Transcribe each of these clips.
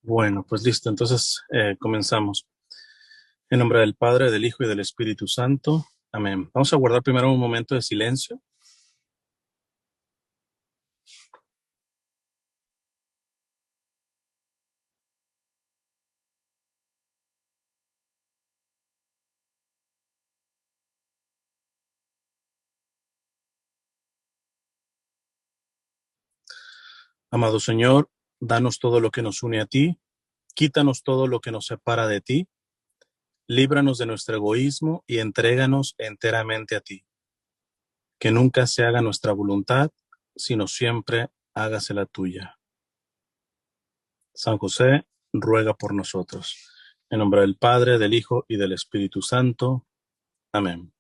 Bueno, pues listo, entonces comenzamos. En nombre del Padre, del Hijo y del Espíritu Santo. Amén. Vamos a guardar primero un momento de silencio. Amado Señor, danos todo lo que nos une a ti, quítanos todo lo que nos separa de ti, líbranos de nuestro egoísmo y entréganos enteramente a ti. Que nunca se haga nuestra voluntad, sino siempre hágase la tuya. San José, ruega por nosotros. En nombre del Padre, del Hijo y del Espíritu Santo. Amén.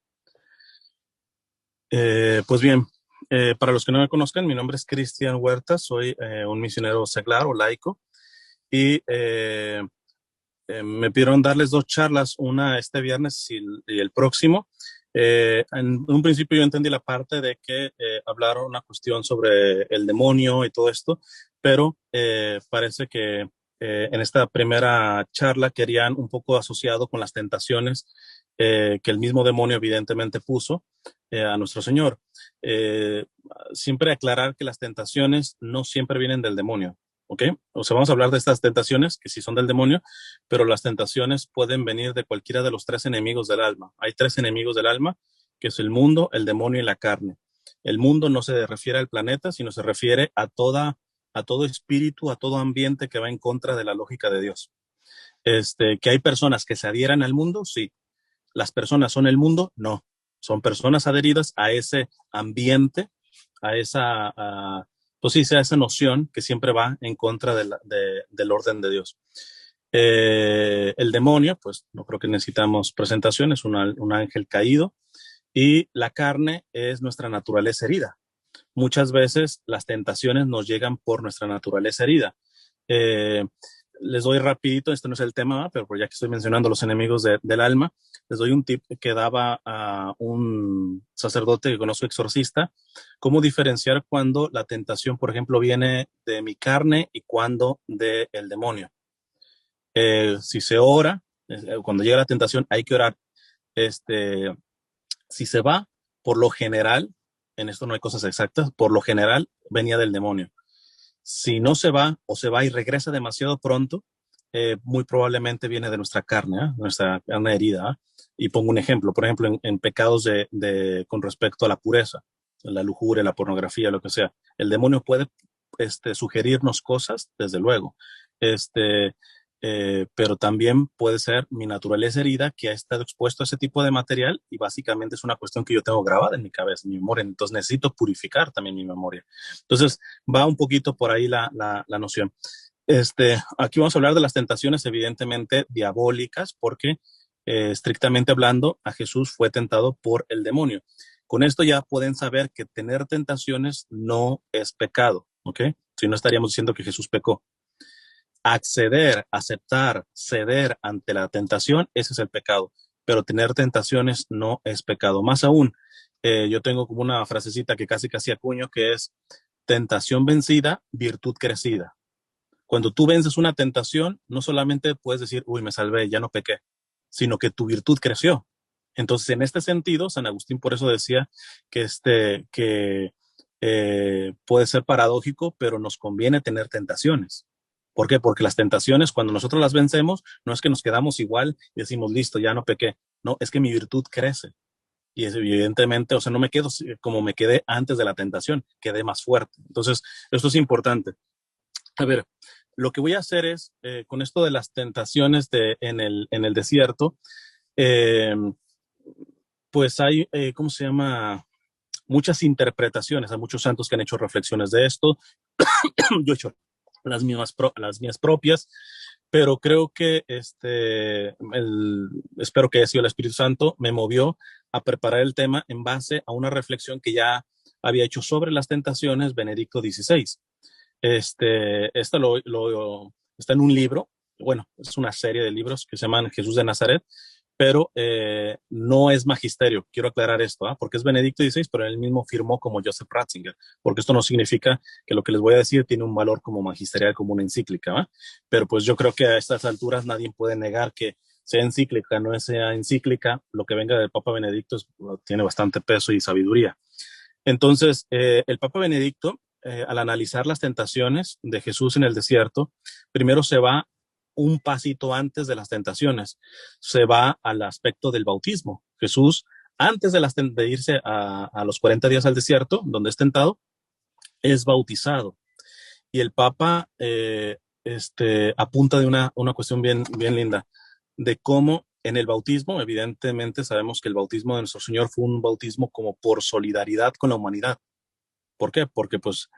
Pues bien, para los que no me conozcan, mi nombre es Cristian Huerta, soy un misionero seglar o laico y me pidieron darles dos charlas, una este viernes y el próximo. En un principio yo entendí la parte de que hablaron una cuestión sobre el demonio y todo esto, pero parece que en esta primera charla querían un poco asociado con las tentaciones que el mismo demonio evidentemente puso a nuestro Señor. Eh, Siempre aclarar que las tentaciones no siempre vienen del demonio, ¿ok? O sea, vamos a hablar de estas tentaciones que sí son del demonio, pero las tentaciones pueden venir de cualquiera de los tres enemigos del alma. Hay tres enemigos del alma, que es el mundo, el demonio y la carne. El mundo no se refiere al planeta, sino se refiere a todo espíritu, a todo ambiente que va en contra de la lógica de Dios. Que hay personas que se adhieran al mundo, sí. Las personas son el mundo, no. Son personas adheridas a ese ambiente, a esa, pues sí, a esa noción que siempre va en contra del orden de Dios. El demonio, pues no creo que necesitamos presentación, es un ángel caído, y la carne es nuestra naturaleza herida. Muchas veces las tentaciones nos llegan por nuestra naturaleza herida. Eh, Les doy rapidito, este no es el tema, pero ya que estoy mencionando los enemigos del alma, les doy un tip que daba a un sacerdote que conozco, exorcista, cómo diferenciar cuando la tentación, por ejemplo, viene de mi carne y cuando del demonio. Si se ora, cuando llega la tentación hay que orar. Este, si se va, por lo general, en esto no hay cosas exactas, por lo general venía del demonio. Si no se va o se va y regresa demasiado pronto, muy probablemente viene de nuestra carne, nuestra carne herida. Y pongo un ejemplo, por ejemplo, en pecados con respecto a la pureza, la lujuria, la pornografía, lo que sea. El demonio puede sugerirnos cosas, desde luego, este, pero también puede ser mi naturaleza herida que ha estado expuesto a ese tipo de material y básicamente es una cuestión que yo tengo grabada en mi cabeza, en mi memoria. Entonces necesito purificar también mi memoria. Entonces va un poquito por ahí la noción. Aquí vamos a hablar de las tentaciones evidentemente diabólicas porque estrictamente hablando a Jesús fue tentado por el demonio. Con esto ya pueden saber que tener tentaciones no es pecado, ¿ok? Si no estaríamos diciendo que Jesús pecó. Acceder, aceptar, ceder ante la tentación, ese es el pecado. Pero tener tentaciones no es pecado. Más aún, yo tengo como una frasecita que casi acuño que es tentación vencida, virtud crecida. Cuando tú vences una tentación, no solamente puedes decir, uy, me salvé, ya no pequé, sino que tu virtud creció. Entonces, en este sentido, San Agustín por eso decía que puede ser paradójico, pero nos conviene tener tentaciones. ¿Por qué? Porque las tentaciones, cuando nosotros las vencemos, no es que nos quedamos igual y decimos, listo, ya no pequé. No, es que mi virtud crece. Y es evidentemente, o sea, no me quedo como me quedé antes de la tentación, quedé más fuerte. Entonces, esto es importante. A ver, lo que voy a hacer es, con esto de las tentaciones en el desierto, eh, pues hay, ¿cómo se llama? Muchas interpretaciones, hay muchos santos que han hecho reflexiones de esto. Yo he hecho las mías propias, pero creo que espero que haya sido el Espíritu Santo, me movió a preparar el tema en base a una reflexión que ya había hecho sobre las tentaciones Benedicto XVI. Esto está en un libro, bueno, es una serie de libros que se llaman Jesús de Nazaret, pero no es magisterio. Quiero aclarar esto, porque es Benedicto XVI, pero él mismo firmó como Joseph Ratzinger, porque esto no significa que lo que les voy a decir tiene un valor como magisterial, como una encíclica, ¿va? Pero pues yo creo que a estas alturas nadie puede negar que sea encíclica, no sea encíclica, lo que venga del Papa Benedicto tiene bastante peso y sabiduría. Entonces, el Papa Benedicto, al analizar las tentaciones de Jesús en el desierto, primero se va un pasito antes de las tentaciones, se va al aspecto del bautismo. Jesús, antes de irse a los 40 días al desierto, donde es tentado, es bautizado. Y el Papa apunta de una cuestión bien, bien linda, de cómo en el bautismo, evidentemente sabemos que el bautismo de nuestro Señor fue un bautismo como por solidaridad con la humanidad. ¿Por qué? Porque pues,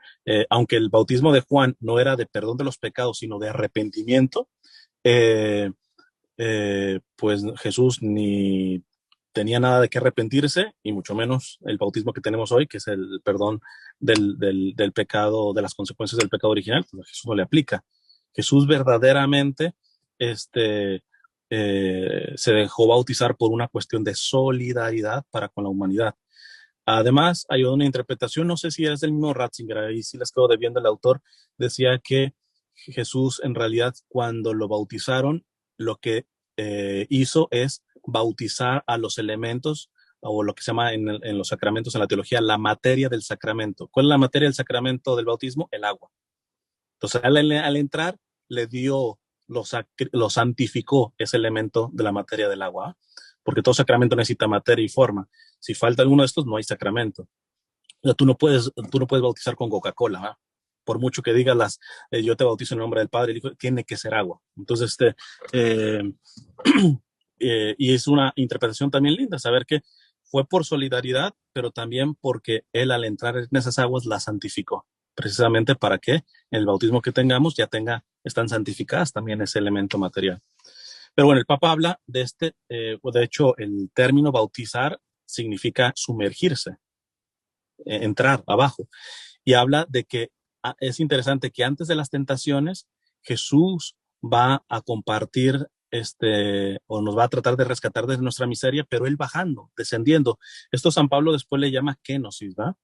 aunque el bautismo de Juan no era de perdón de los pecados, sino de arrepentimiento, eh, pues Jesús ni tenía nada de qué arrepentirse, y mucho menos el bautismo que tenemos hoy, que es el perdón del pecado, de las consecuencias del pecado original, pues a Jesús no le aplica. Jesús verdaderamente se dejó bautizar por una cuestión de solidaridad para con la humanidad. Además, hay una interpretación, no sé si es del mismo Ratzinger, ahí sí les quedo debiendo el autor, decía que Jesús en realidad cuando lo bautizaron, lo que hizo es bautizar a los elementos, o lo que se llama en los sacramentos, en la teología, la materia del sacramento. ¿Cuál es la materia del sacramento del bautismo? El agua. Entonces, al entrar, le dio, lo santificó ese elemento de la materia del agua, porque todo sacramento necesita materia y forma. Si falta alguno de estos, no hay sacramento. O sea, tú no puedes bautizar con Coca-Cola, ¿va? Por mucho que digas yo te bautizo en el nombre del Padre, tiene que ser agua. Entonces, eh, y es una interpretación también linda, saber que fue por solidaridad, pero también porque él al entrar en esas aguas las santificó, precisamente para que el bautismo que tengamos están santificadas también ese elemento material. Pero bueno, el Papa habla de hecho, el término bautizar significa sumergirse, entrar abajo, y habla de que es interesante que antes de las tentaciones, Jesús va a compartir o nos va a tratar de rescatar de nuestra miseria, pero él bajando, descendiendo. Esto San Pablo después le llama kenosis, ¿va?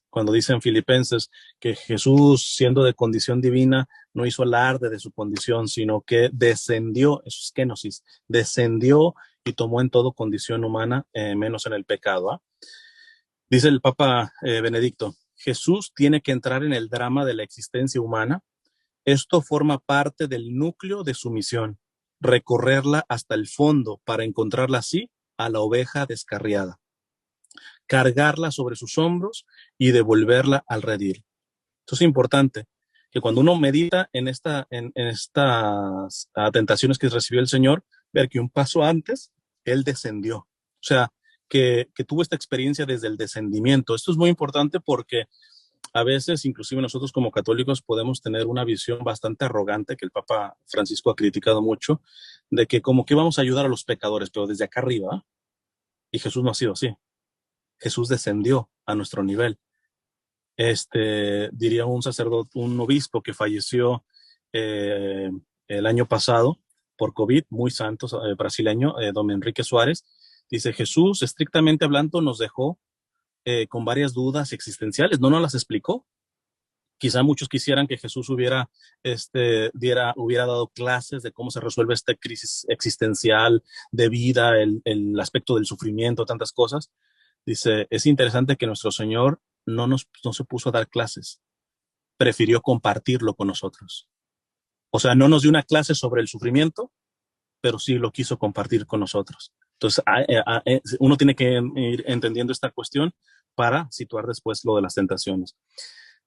Cuando dice en Filipenses que Jesús, siendo de condición divina, no hizo alarde de su condición, sino que descendió, eso es kenosis, descendió y tomó en todo condición humana, menos en el pecado. ¿Ah? Dice el Papa Benedicto, Jesús tiene que entrar en el drama de la existencia humana. Esto forma parte del núcleo de su misión, recorrerla hasta el fondo para encontrarla así a la oveja descarriada, cargarla sobre sus hombros y devolverla al redil. Esto es importante, que cuando uno medita en estas tentaciones que recibió el Señor, ver que un paso antes, Él descendió. O sea, que tuvo esta experiencia desde el descendimiento. Esto es muy importante porque a veces, inclusive nosotros como católicos, podemos tener una visión bastante arrogante, que el Papa Francisco ha criticado mucho, de que como que vamos a ayudar a los pecadores, pero desde acá arriba. Y Jesús no ha sido así. Jesús descendió a nuestro nivel. Diría un sacerdote, un obispo que falleció eh, el año pasado por COVID, muy santo, brasileño, don Enrique Suárez, dice, Jesús, estrictamente hablando, nos dejó con varias dudas existenciales, no nos las explicó. Quizá muchos quisieran que Jesús hubiera dado clases de cómo se resuelve esta crisis existencial de vida, el aspecto del sufrimiento, tantas cosas. Dice, es interesante que nuestro Señor no se puso a dar clases, prefirió compartirlo con nosotros. O sea, no nos dio una clase sobre el sufrimiento, pero sí lo quiso compartir con nosotros. Entonces, uno tiene que ir entendiendo esta cuestión para situar después lo de las tentaciones.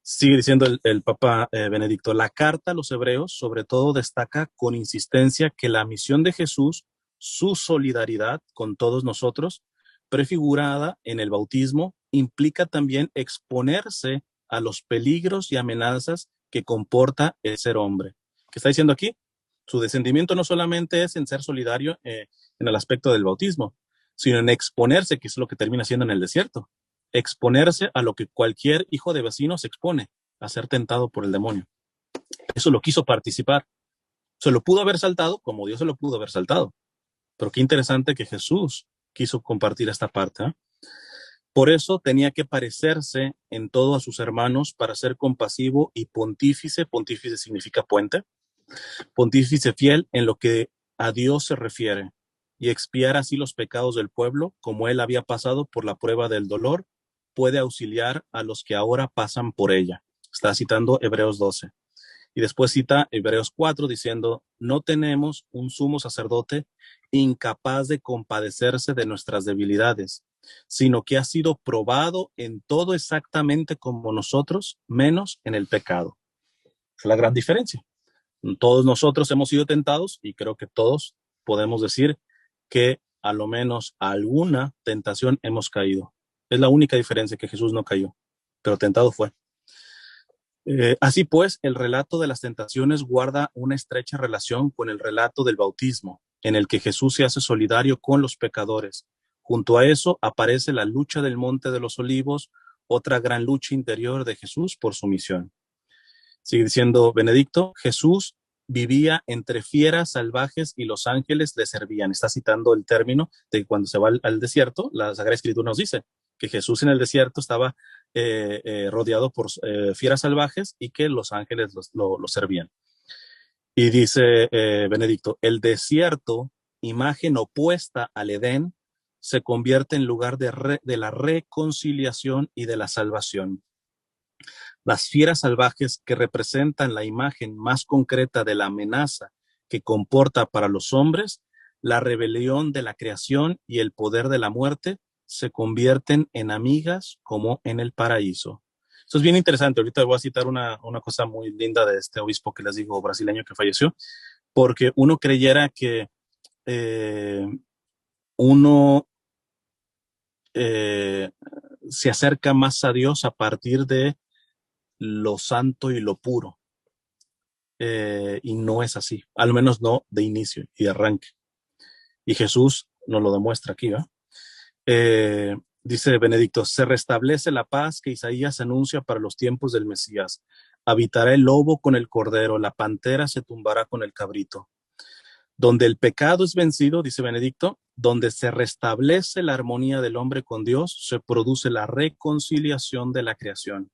Sigue diciendo el Papa Benedicto, la carta a los hebreos sobre todo destaca con insistencia que la misión de Jesús, su solidaridad con todos nosotros, prefigurada en el bautismo, implica también exponerse a los peligros y amenazas que comporta el ser hombre. ¿Qué está diciendo aquí? Su descendimiento no solamente es en ser solidario en el aspecto del bautismo, sino en exponerse, que es lo que termina siendo en el desierto. Exponerse a lo que cualquier hijo de vecino se expone, a ser tentado por el demonio. Eso lo quiso participar. Se lo pudo haber saltado como Dios se lo pudo haber saltado, Pero qué interesante que Jesús quiso compartir esta parte, ¿eh? Por eso tenía que parecerse en todo a sus hermanos para ser compasivo y pontífice. Pontífice significa puente. Pontífice fiel en lo que a Dios se refiere, y expiar así los pecados del pueblo, como él había pasado por la prueba del dolor, puede auxiliar a los que ahora pasan por ella. Está citando Hebreos 12. Y después cita Hebreos 4 diciendo, no tenemos un sumo sacerdote incapaz de compadecerse de nuestras debilidades, sino que ha sido probado en todo exactamente como nosotros, menos en el pecado. Es la gran diferencia. Todos nosotros hemos sido tentados y creo que todos podemos decir que a lo menos alguna tentación hemos caído. Es la única diferencia, que Jesús no cayó, pero tentado fue. Así pues, el relato de las tentaciones guarda una estrecha relación con el relato del bautismo, en el que Jesús se hace solidario con los pecadores. Junto a eso aparece la lucha del Monte de los Olivos, otra gran lucha interior de Jesús por su misión. Sigue diciendo Benedicto, Jesús vivía entre fieras salvajes y los ángeles le servían. Está citando el término de cuando se va al desierto, la Sagrada Escritura nos dice que Jesús en el desierto estaba rodeado por fieras salvajes y que los ángeles lo servían. Y dice Benedicto, el desierto, imagen opuesta al Edén, se convierte en lugar de la reconciliación y de la salvación. Las fieras salvajes, que representan la imagen más concreta de la amenaza que comporta para los hombres, la rebelión de la creación y el poder de la muerte, se convierten en amigas como en el paraíso. Eso es bien interesante. Ahorita voy a citar una cosa muy linda de este obispo que les digo, brasileño, que falleció, porque uno creyera que uno se acerca más a Dios a partir de lo santo y lo puro. Y no es así, al menos no de inicio y de arranque. Y Jesús nos lo demuestra aquí, ¿no? Dice Benedicto, se restablece la paz que Isaías anuncia para los tiempos del Mesías. Habitará el lobo con el cordero, la pantera se tumbará con el cabrito. Donde el pecado es vencido, dice Benedicto, donde se restablece la armonía del hombre con Dios, se produce la reconciliación de la creación.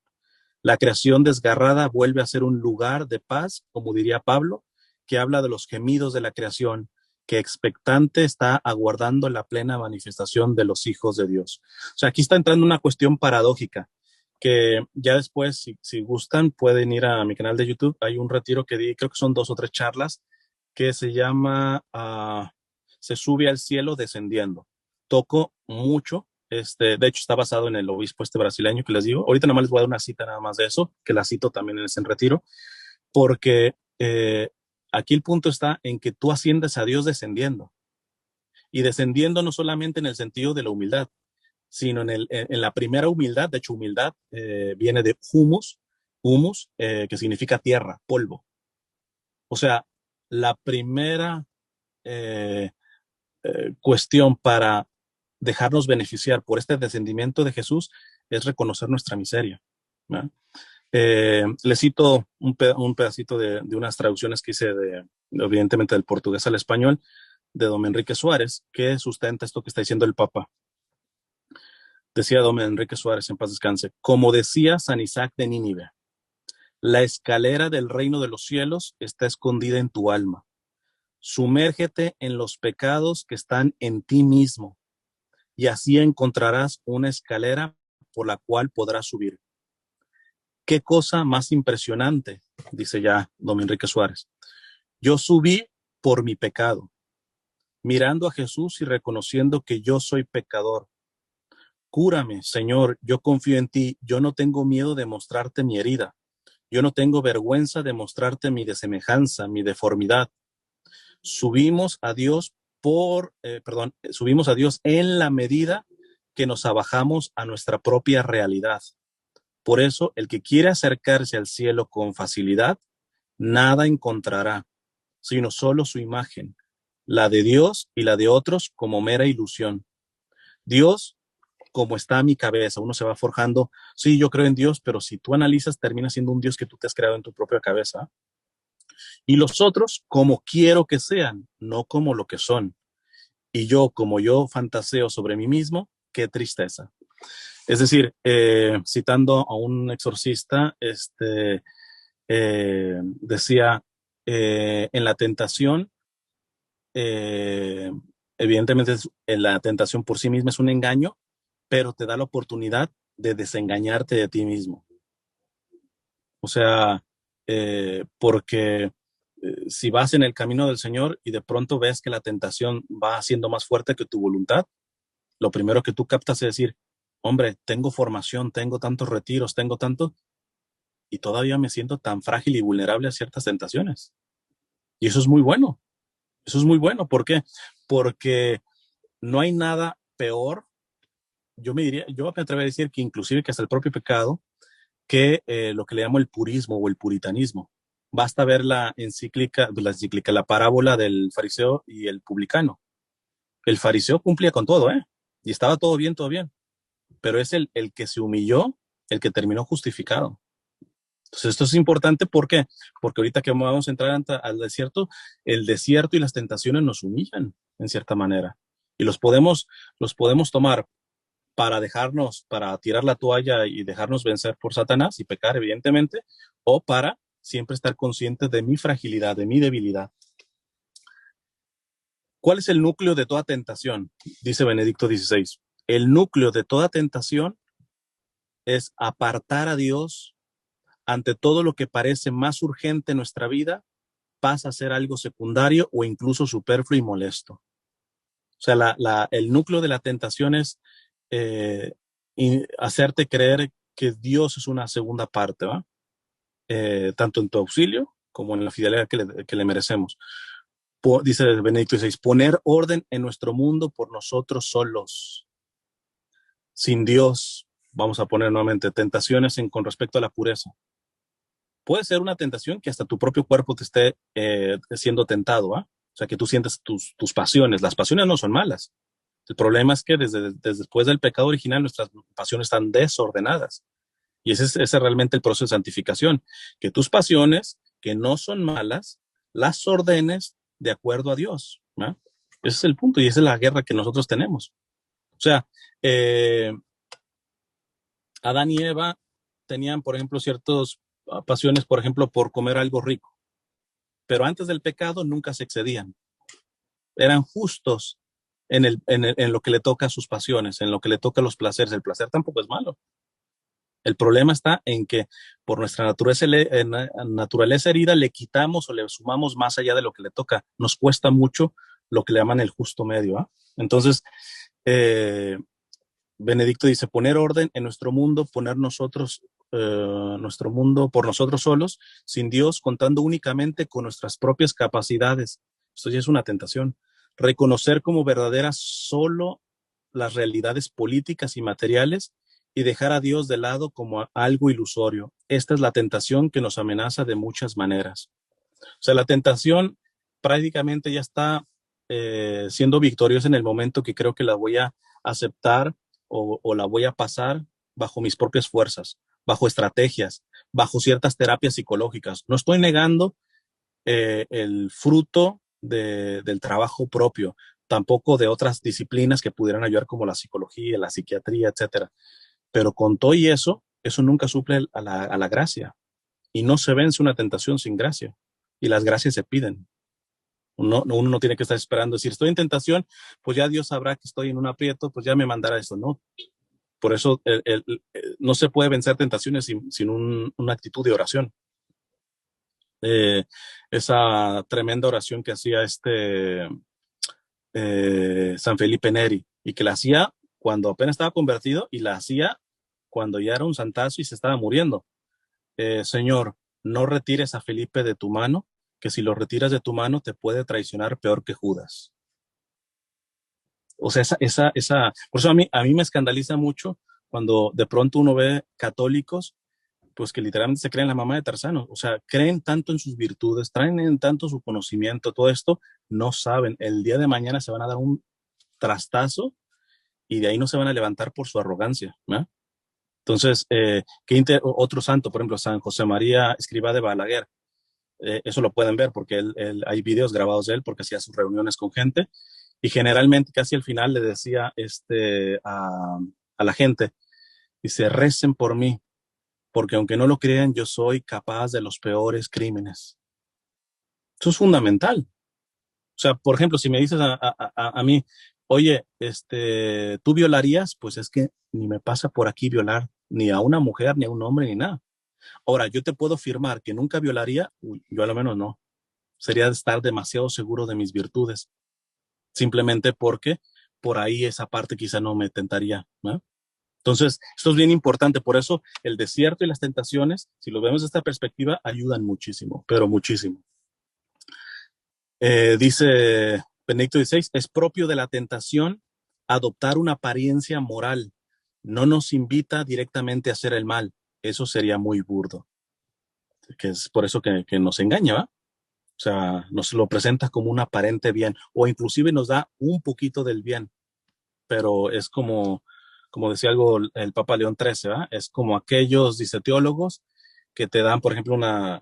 La creación desgarrada vuelve a ser un lugar de paz, como diría Pablo, que habla de los gemidos de la creación, que expectante está aguardando la plena manifestación de los hijos de Dios. O sea, aquí está entrando una cuestión paradójica, que ya después, si gustan, pueden ir a mi canal de YouTube. Hay un retiro que di, creo que son 2 o 3 charlas, que se llama Se sube al cielo descendiendo. Toco mucho. De hecho, está basado en el obispo brasileño que les digo. Ahorita nada más les voy a dar una cita nada más de eso, que la cito también en ese retiro, porque aquí el punto está en que tú asciendes a Dios descendiendo. Y descendiendo no solamente en el sentido de la humildad, sino en la primera humildad. De hecho, humildad viene de humus, que significa tierra, polvo. O sea, la primera cuestión para dejarnos beneficiar por este descendimiento de Jesús es reconocer nuestra miseria, ¿no? Le cito un pedacito de unas traducciones que hice evidentemente del portugués al español, de don Enrique Suárez, que sustenta esto que está diciendo el Papa. Decía don Enrique Suárez, en paz descanse, como decía San Isaac de Nínive, la escalera del reino de los cielos está escondida en tu alma. Sumérgete en los pecados que están en ti mismo, y así encontrarás una escalera por la cual podrás subir. Qué cosa más impresionante, dice ya don Enrique Suárez. Yo subí por mi pecado, mirando a Jesús y reconociendo que yo soy pecador. Cúrame, Señor, yo confío en ti, yo no tengo miedo de mostrarte mi herida, yo no tengo vergüenza de mostrarte mi desemejanza, mi deformidad. Subimos a Dios subimos a Dios en la medida que nos abajamos a nuestra propia realidad. Por eso, el que quiere acercarse al cielo con facilidad, nada encontrará, sino solo su imagen, la de Dios y la de otros como mera ilusión. Dios, como está a mi cabeza, uno se va forjando, sí, yo creo en Dios, pero si tú analizas, termina siendo un Dios que tú te has creado en tu propia cabeza. Y los otros, como quiero que sean, no como lo que son. y yo, como yo fantaseo sobre mí mismo, qué tristeza. Es decir, citando a un exorcista, decía, en la tentación, eh, evidentemente la tentación por sí misma es un engaño, pero te da la oportunidad de desengañarte de ti mismo. O sea, porque si vas en el camino del Señor y de pronto ves que la tentación va siendo más fuerte que tu voluntad, lo primero que tú captas es decir, hombre, tengo formación, tengo tantos retiros, tengo tanto, y todavía me siento tan frágil y vulnerable a ciertas tentaciones. Y eso es muy bueno. Eso es muy bueno. ¿Por qué? Porque no hay nada peor. Yo me atrevo a decir que inclusive que hasta el propio pecado, que lo que le llamo el purismo o el puritanismo. Basta ver la parábola del fariseo y el publicano. El fariseo cumplía con todo, ¿eh? Y estaba todo bien. Pero es el que se humilló, el que terminó justificado. Entonces, esto es importante, ¿por qué? Porque ahorita que vamos a entrar al desierto, el desierto y las tentaciones nos humillan, en cierta manera. Y los podemos tomar para tirar la toalla y dejarnos vencer por Satanás y pecar, evidentemente, o para siempre estar conscientes de mi fragilidad, de mi debilidad. ¿Cuál es el núcleo de toda tentación? Dice Benedicto XVI. El núcleo de toda tentación es apartar a Dios ante todo lo que parece más urgente en nuestra vida, pasa a ser algo secundario o incluso superfluo y molesto. O sea, el núcleo de la tentación es hacerte creer que Dios es una segunda parte, ¿va? Tanto en tu auxilio como en la fidelidad que le merecemos. Dice Benedicto XVI, poner orden en nuestro mundo por nosotros solos. Sin Dios, vamos a poner nuevamente tentaciones con respecto a la pureza. Puede ser una tentación que hasta tu propio cuerpo te esté siendo tentado, ¿ah? O sea, que tú sientes tus pasiones. Las pasiones no son malas. El problema es que desde después del pecado original nuestras pasiones están desordenadas. Y ese es realmente el proceso de santificación. Que tus pasiones, que no son malas, las ordenes de acuerdo a Dios, ¿no? Ese es el punto y esa es la guerra que nosotros tenemos. O sea, Adán y Eva tenían, por ejemplo, ciertas pasiones, por ejemplo, por comer algo rico. Pero antes del pecado nunca se excedían. Eran justos en lo que le toca a sus pasiones, en lo que le toca a los placeres. El placer tampoco es malo. El problema está en que por nuestra naturaleza herida le quitamos o le sumamos más allá de lo que le toca. Nos cuesta mucho lo que le llaman el justo medio, ¿eh? Entonces, Benedicto dice, poner orden en nuestro mundo, poner nuestro mundo por nosotros solos, sin Dios, contando únicamente con nuestras propias capacidades. Esto ya es una tentación. Reconocer como verdaderas solo las realidades políticas y materiales y dejar a Dios de lado como algo ilusorio. Esta es la tentación que nos amenaza de muchas maneras. O sea, la tentación prácticamente ya está siendo victoriosa en el momento que creo que la voy a aceptar o la voy a pasar bajo mis propias fuerzas, bajo estrategias, bajo ciertas terapias psicológicas. No estoy negando el fruto del trabajo propio, tampoco de otras disciplinas que pudieran ayudar como la psicología, la psiquiatría, etcétera. Pero con todo y eso nunca suple a la gracia. Y no se vence una tentación sin gracia. Y las gracias se piden. Uno no tiene que estar esperando. Si estoy en tentación, pues ya Dios sabrá que estoy en un aprieto, pues ya me mandará eso. No. Por eso no se puede vencer tentaciones sin una actitud de oración. Esa tremenda oración que hacía San Felipe Neri y que la hacía cuando apenas estaba convertido y la hacía cuando ya era un santazo y se estaba muriendo. Señor, no retires a Felipe de tu mano, que si lo retiras de tu mano te puede traicionar peor que Judas. O sea, por eso a mí me escandaliza mucho cuando de pronto uno ve católicos, pues que literalmente se creen la mamá de Tarzano. O sea, creen tanto en sus virtudes, traen en tanto su conocimiento, todo esto, no saben. El día de mañana se van a dar un trastazo y de ahí no se van a levantar por su arrogancia, ¿no? Entonces, otro santo, por ejemplo, San José María Escrivá de Balaguer, eso lo pueden ver porque hay videos grabados de él porque hacía sus reuniones con gente Y generalmente casi al final le decía a la gente, dice, recen por mí, porque aunque no lo crean, yo soy capaz de los peores crímenes. Eso es fundamental. O sea, por ejemplo, si me dices a mí, oye, ¿tú violarías? Pues es que ni me pasa por aquí violar ni a una mujer, ni a un hombre, ni nada. Ahora, yo te puedo afirmar que nunca violaría, yo a lo menos no. Sería estar demasiado seguro de mis virtudes, simplemente porque por ahí esa parte quizá no me tentaría, ¿no? Entonces, esto es bien importante, por eso el desierto y las tentaciones, si lo vemos desde esta perspectiva, ayudan muchísimo, pero muchísimo. Dice Benedicto XVI, es propio de la tentación adoptar una apariencia moral. No nos invita directamente a hacer el mal. Eso sería muy burdo. Que es por eso que nos engaña, ¿va? O sea, nos lo presenta como un aparente bien, o inclusive nos da un poquito del bien, pero es como decía algo el Papa León XIII, ¿va? Es como aquellos, dice, teólogos que te dan, por ejemplo,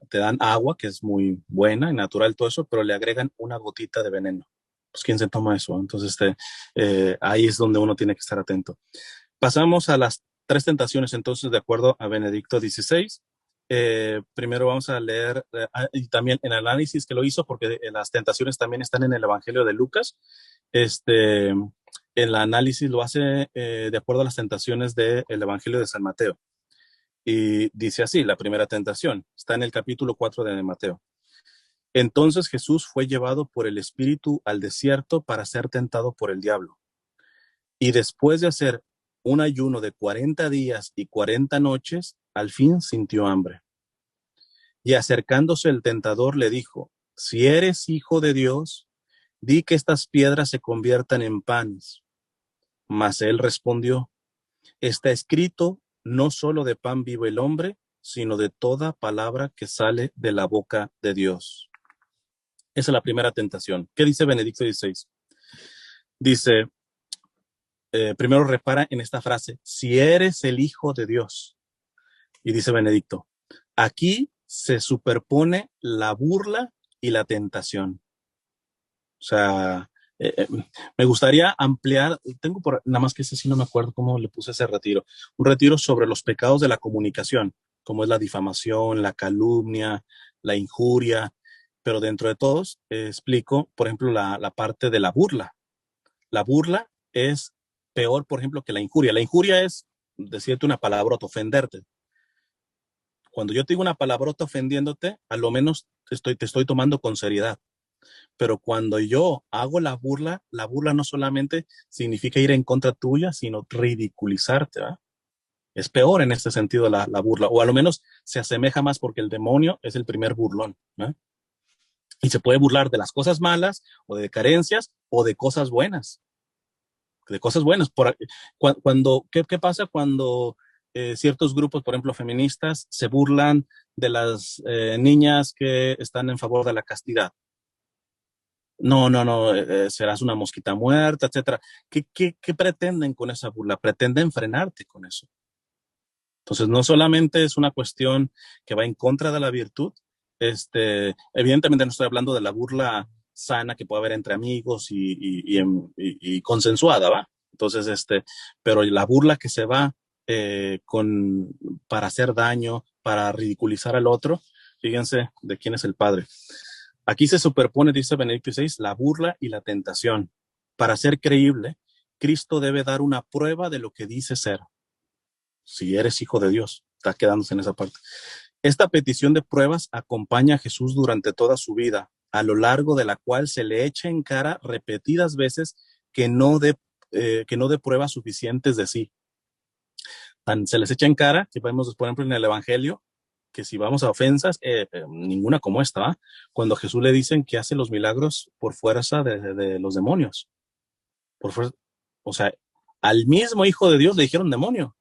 te dan agua, que es muy buena y natural todo eso, pero le agregan una gotita de veneno. Pues, ¿quién se toma eso? Entonces, ahí es donde uno tiene que estar atento. Pasamos a las tres tentaciones, entonces, de acuerdo a Benedicto XVI. Primero vamos a leer, y también en el análisis que lo hizo, porque las tentaciones también están en el Evangelio de Lucas. El análisis lo hace de acuerdo a las tentaciones del Evangelio de San Mateo. Y dice así, la primera tentación, está en el capítulo 4 de Mateo. Entonces Jesús fue llevado por el Espíritu al desierto para ser tentado por el diablo. Y después de hacer un ayuno de 40 días y 40 noches, al fin sintió hambre. Y acercándose el tentador le dijo, si eres hijo de Dios, di que estas piedras se conviertan en panes. Mas él respondió, está escrito, no solo de pan vive el hombre, sino de toda palabra que sale de la boca de Dios. Esa es la primera tentación. ¿Qué dice Benedicto XVI? Dice, primero repara en esta frase, si eres el hijo de Dios. Y dice Benedicto, aquí se superpone la burla y la tentación. O sea, me gustaría ampliar, nada más que ese sí no me acuerdo cómo le puse ese retiro, un retiro sobre los pecados de la comunicación, como es la difamación, la calumnia, la injuria, pero dentro de todos explico, por ejemplo, la parte de la burla. La burla es peor, por ejemplo, que la injuria. La injuria es decirte una palabrota, ofenderte. Cuando yo te digo una palabrota ofendiéndote, a lo menos te estoy tomando con seriedad. Pero cuando yo hago la burla no solamente significa ir en contra tuya, sino ridiculizarte, ¿verdad? Es peor en este sentido la burla, o a lo menos se asemeja más porque el demonio es el primer burlón, ¿verdad? Y se puede burlar de las cosas malas, o de carencias, o de cosas buenas. De cosas buenas. ¿Qué pasa cuando ciertos grupos, por ejemplo, feministas, se burlan de las niñas que están en favor de la castidad? No, serás una mosquita muerta, etcétera. ¿Qué pretenden con esa burla? Pretenden frenarte con eso. Entonces, no solamente es una cuestión que va en contra de la virtud, evidentemente no estoy hablando de la burla sana que puede haber entre amigos y consensuada, ¿va? Entonces, pero la burla que se va para hacer daño, para ridiculizar al otro, fíjense de quién es el padre. Aquí se superpone, dice Benedicto XVI, la burla y la tentación. Para ser creíble, Cristo debe dar una prueba de lo que dice ser. Si eres hijo de Dios, está quedándose en esa parte. Esta petición de pruebas acompaña a Jesús durante toda su vida, a lo largo de la cual se le echa en cara repetidas veces que no dé pruebas suficientes de sí. Se les echa en cara, que vemos, por ejemplo, en el Evangelio, que si vamos a ofensas, ninguna como esta, ¿eh? Cuando a Jesús le dicen que hace los milagros por fuerza de los demonios. Por fuerza, o sea, al mismo Hijo de Dios le dijeron demonio.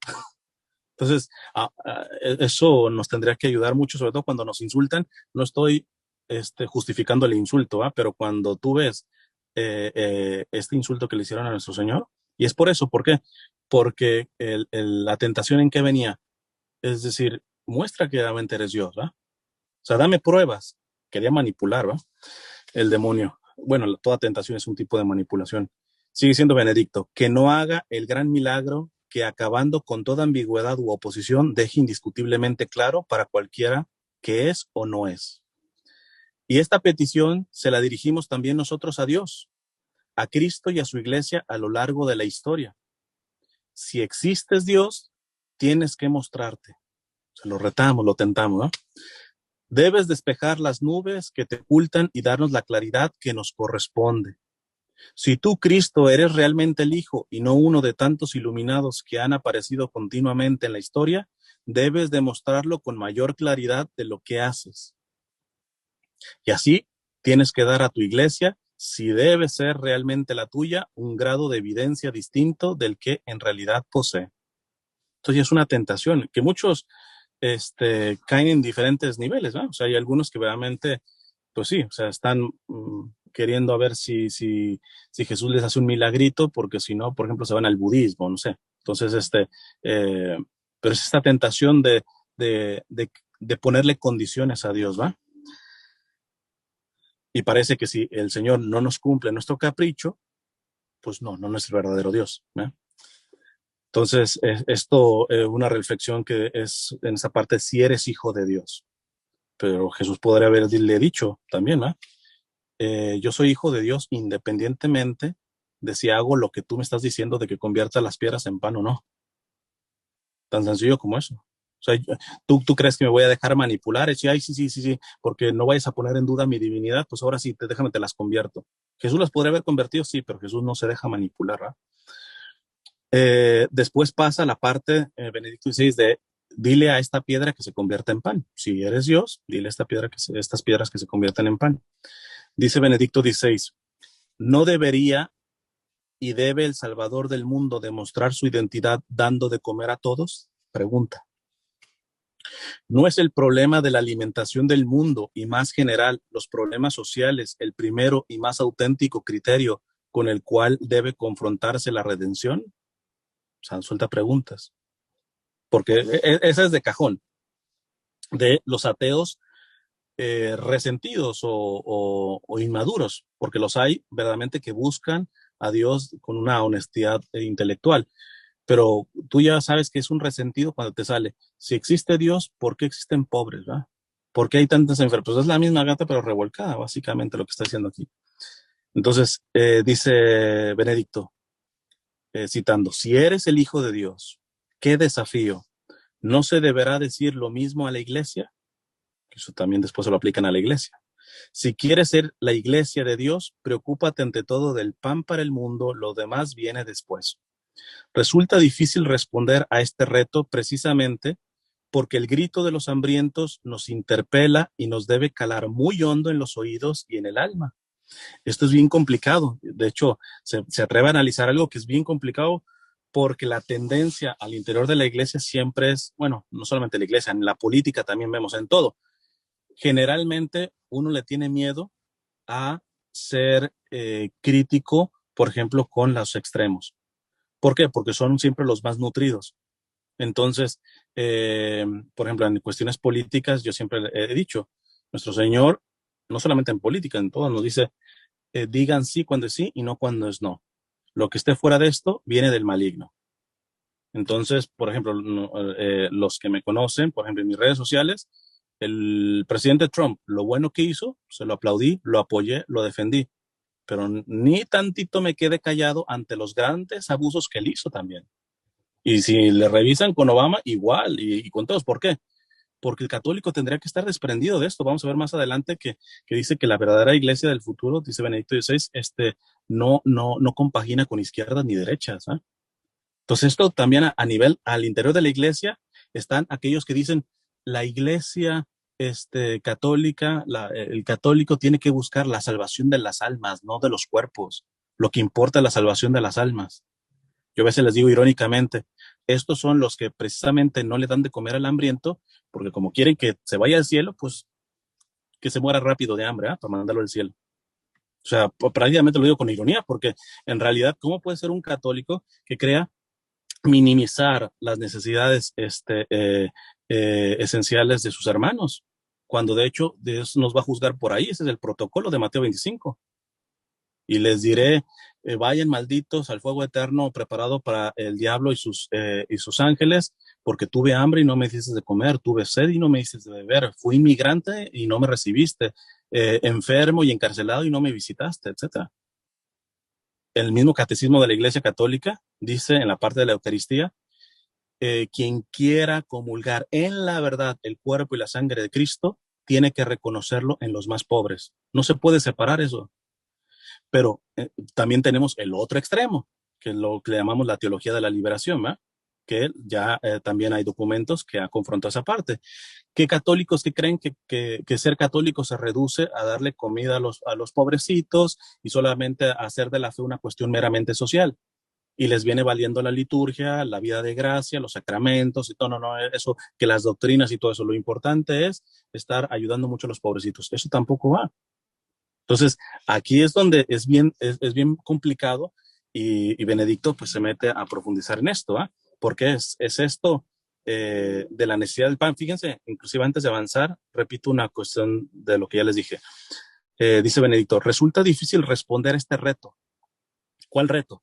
Entonces, eso nos tendría que ayudar mucho, sobre todo cuando nos insultan. No estoy justificando el insulto, ¿eh? Pero cuando tú ves este insulto que le hicieron a nuestro Señor, y es por eso, ¿por qué? Porque la tentación en que venía, es decir, muestra que realmente eres Dios, ¿verdad? O sea, dame pruebas. Quería manipular, ¿va? El demonio. bueno, toda tentación es un tipo de manipulación. Sigue siendo Benedicto, que no haga el gran milagro que acabando con toda ambigüedad u oposición deje indiscutiblemente claro para cualquiera que es o no es. Y esta petición se la dirigimos también nosotros a Dios, a Cristo y a su iglesia a lo largo de la historia. Si existes Dios, tienes que mostrarte. Se lo retamos, lo tentamos, ¿no? Debes despejar las nubes que te ocultan y darnos la claridad que nos corresponde. Si tú, Cristo, eres realmente el Hijo y no uno de tantos iluminados que han aparecido continuamente en la historia, debes demostrarlo con mayor claridad de lo que haces. Y así tienes que dar a tu iglesia, si debe ser realmente la tuya, un grado de evidencia distinto del que en realidad posee. Entonces es una tentación que muchos caen en diferentes niveles, ¿no? O sea, hay algunos que realmente, pues sí, o sea, están queriendo a ver si Jesús les hace un milagrito, porque si no, por ejemplo, se van al budismo, no sé. Entonces, eh, pero es esta tentación de, de, de ponerle condiciones a Dios, ¿va? Y parece que si el Señor no nos cumple nuestro capricho, pues no es el verdadero Dios, ¿eh? Entonces, esto es una reflexión que es en esa parte, si eres hijo de Dios. Pero Jesús podría haberle dicho también, ¿no? Yo soy hijo de Dios independientemente de si hago lo que tú me estás diciendo de que convierta las piedras en pan o no. Tan sencillo como eso. O sea, ¿tú crees que me voy a dejar manipular? Es decir, ay, sí, porque no vayas a poner en duda mi divinidad, pues ahora sí, déjame, te las convierto. Jesús las podría haber convertido, sí, pero Jesús no se deja manipular, ¿verdad? Después pasa la parte, Benedicto XVI, de dile a esta piedra que se convierta en pan. Si eres Dios, dile a estas piedras que se conviertan en pan. Dice Benedicto XVI, no debería y debe el Salvador del mundo demostrar su identidad dando de comer a todos. Pregunta. ¿No es el problema de la alimentación del mundo y más general los problemas sociales el primero y más auténtico criterio con el cual debe confrontarse la redención? O sea, suelta preguntas. Porque esa es de cajón, de los ateos resentidos o inmaduros, porque los hay verdaderamente que buscan a Dios con una honestidad intelectual. Pero tú ya sabes que es un resentido cuando te sale. Si existe Dios, ¿por qué existen pobres? ¿Va? ¿Por qué hay tantas enfermedades? Pues es la misma gata, pero revolcada, básicamente lo que está diciendo aquí. Entonces, dice Benedicto, citando, si eres el Hijo de Dios, qué desafío. ¿No se deberá decir lo mismo a la iglesia? Eso también después se lo aplican a la iglesia. Si quieres ser la iglesia de Dios, preocúpate ante todo del pan para el mundo, lo demás viene después. Resulta difícil responder a este reto precisamente porque el grito de los hambrientos nos interpela y nos debe calar muy hondo en los oídos y en el alma. Esto es bien complicado. De hecho, se atreve a analizar algo que es bien complicado porque la tendencia al interior de la iglesia siempre es, bueno, no solamente la iglesia, en la política también vemos en todo. Generalmente uno le tiene miedo a ser crítico, por ejemplo, con los extremos. ¿Por qué? Porque son siempre los más nutridos. Entonces, por ejemplo, en cuestiones políticas, yo siempre he dicho, nuestro Señor, no solamente en política, en todo, nos dice, digan sí cuando es sí y no cuando es no. Lo que esté fuera de esto viene del maligno. Entonces, por ejemplo, los que me conocen, por ejemplo, en mis redes sociales, el presidente Trump, lo bueno que hizo, se lo aplaudí, lo apoyé, lo defendí, pero ni tantito me quedé callado ante los grandes abusos que él hizo también. Y si le revisan con Obama, igual, y con todos. ¿Por qué? Porque el católico tendría que estar desprendido de esto. Vamos a ver más adelante que dice que la verdadera iglesia del futuro, dice Benedicto XVI, no compagina con izquierdas ni derechas, ¿eh? Entonces esto también a nivel, al interior de la iglesia, están aquellos que dicen la iglesia católica, el católico tiene que buscar la salvación de las almas, no de los cuerpos. Lo que importa es la salvación de las almas. Yo a veces les digo irónicamente, estos son los que precisamente no le dan de comer al hambriento, porque como quieren que se vaya al cielo, pues que se muera rápido de hambre, ¿eh? Para mandarlo al cielo. O sea, prácticamente lo digo con ironía, porque en realidad, ¿cómo puede ser un católico que crea minimizar las necesidades esenciales de sus hermanos? Cuando de hecho Dios nos va a juzgar por ahí, ese es el protocolo de Mateo 25. y les diré, vayan malditos al fuego eterno preparado para el diablo y sus ángeles, porque tuve hambre y no me diste de comer, tuve sed y no me diste de beber, fui inmigrante y no me recibiste, enfermo y encarcelado y no me visitaste, etcétera. El mismo catecismo de la Iglesia Católica dice en la parte de la Eucaristía, quien quiera comulgar en la verdad el cuerpo y la sangre de Cristo, tiene que reconocerlo en los más pobres. No se puede separar eso. Pero también tenemos el otro extremo, que es lo que le llamamos la teología de la liberación, ¿verdad? Que ya también hay documentos que han confrontado esa parte. ¿Qué católicos que creen que ser católico se reduce a darle comida a los pobrecitos y solamente a hacer de la fe una cuestión meramente social? Y les viene valiendo la liturgia, la vida de gracia, los sacramentos y todo, no, eso, que las doctrinas y todo eso. Lo importante es estar ayudando mucho a los pobrecitos. Eso tampoco va. Entonces, aquí es donde es bien complicado y Benedicto pues se mete a profundizar en esto, ¿ah? Porque es esto de la necesidad del pan. Fíjense, inclusive antes de avanzar, repito una cuestión de lo que ya les dije. Dice Benedicto, resulta difícil responder a este reto. ¿Cuál reto?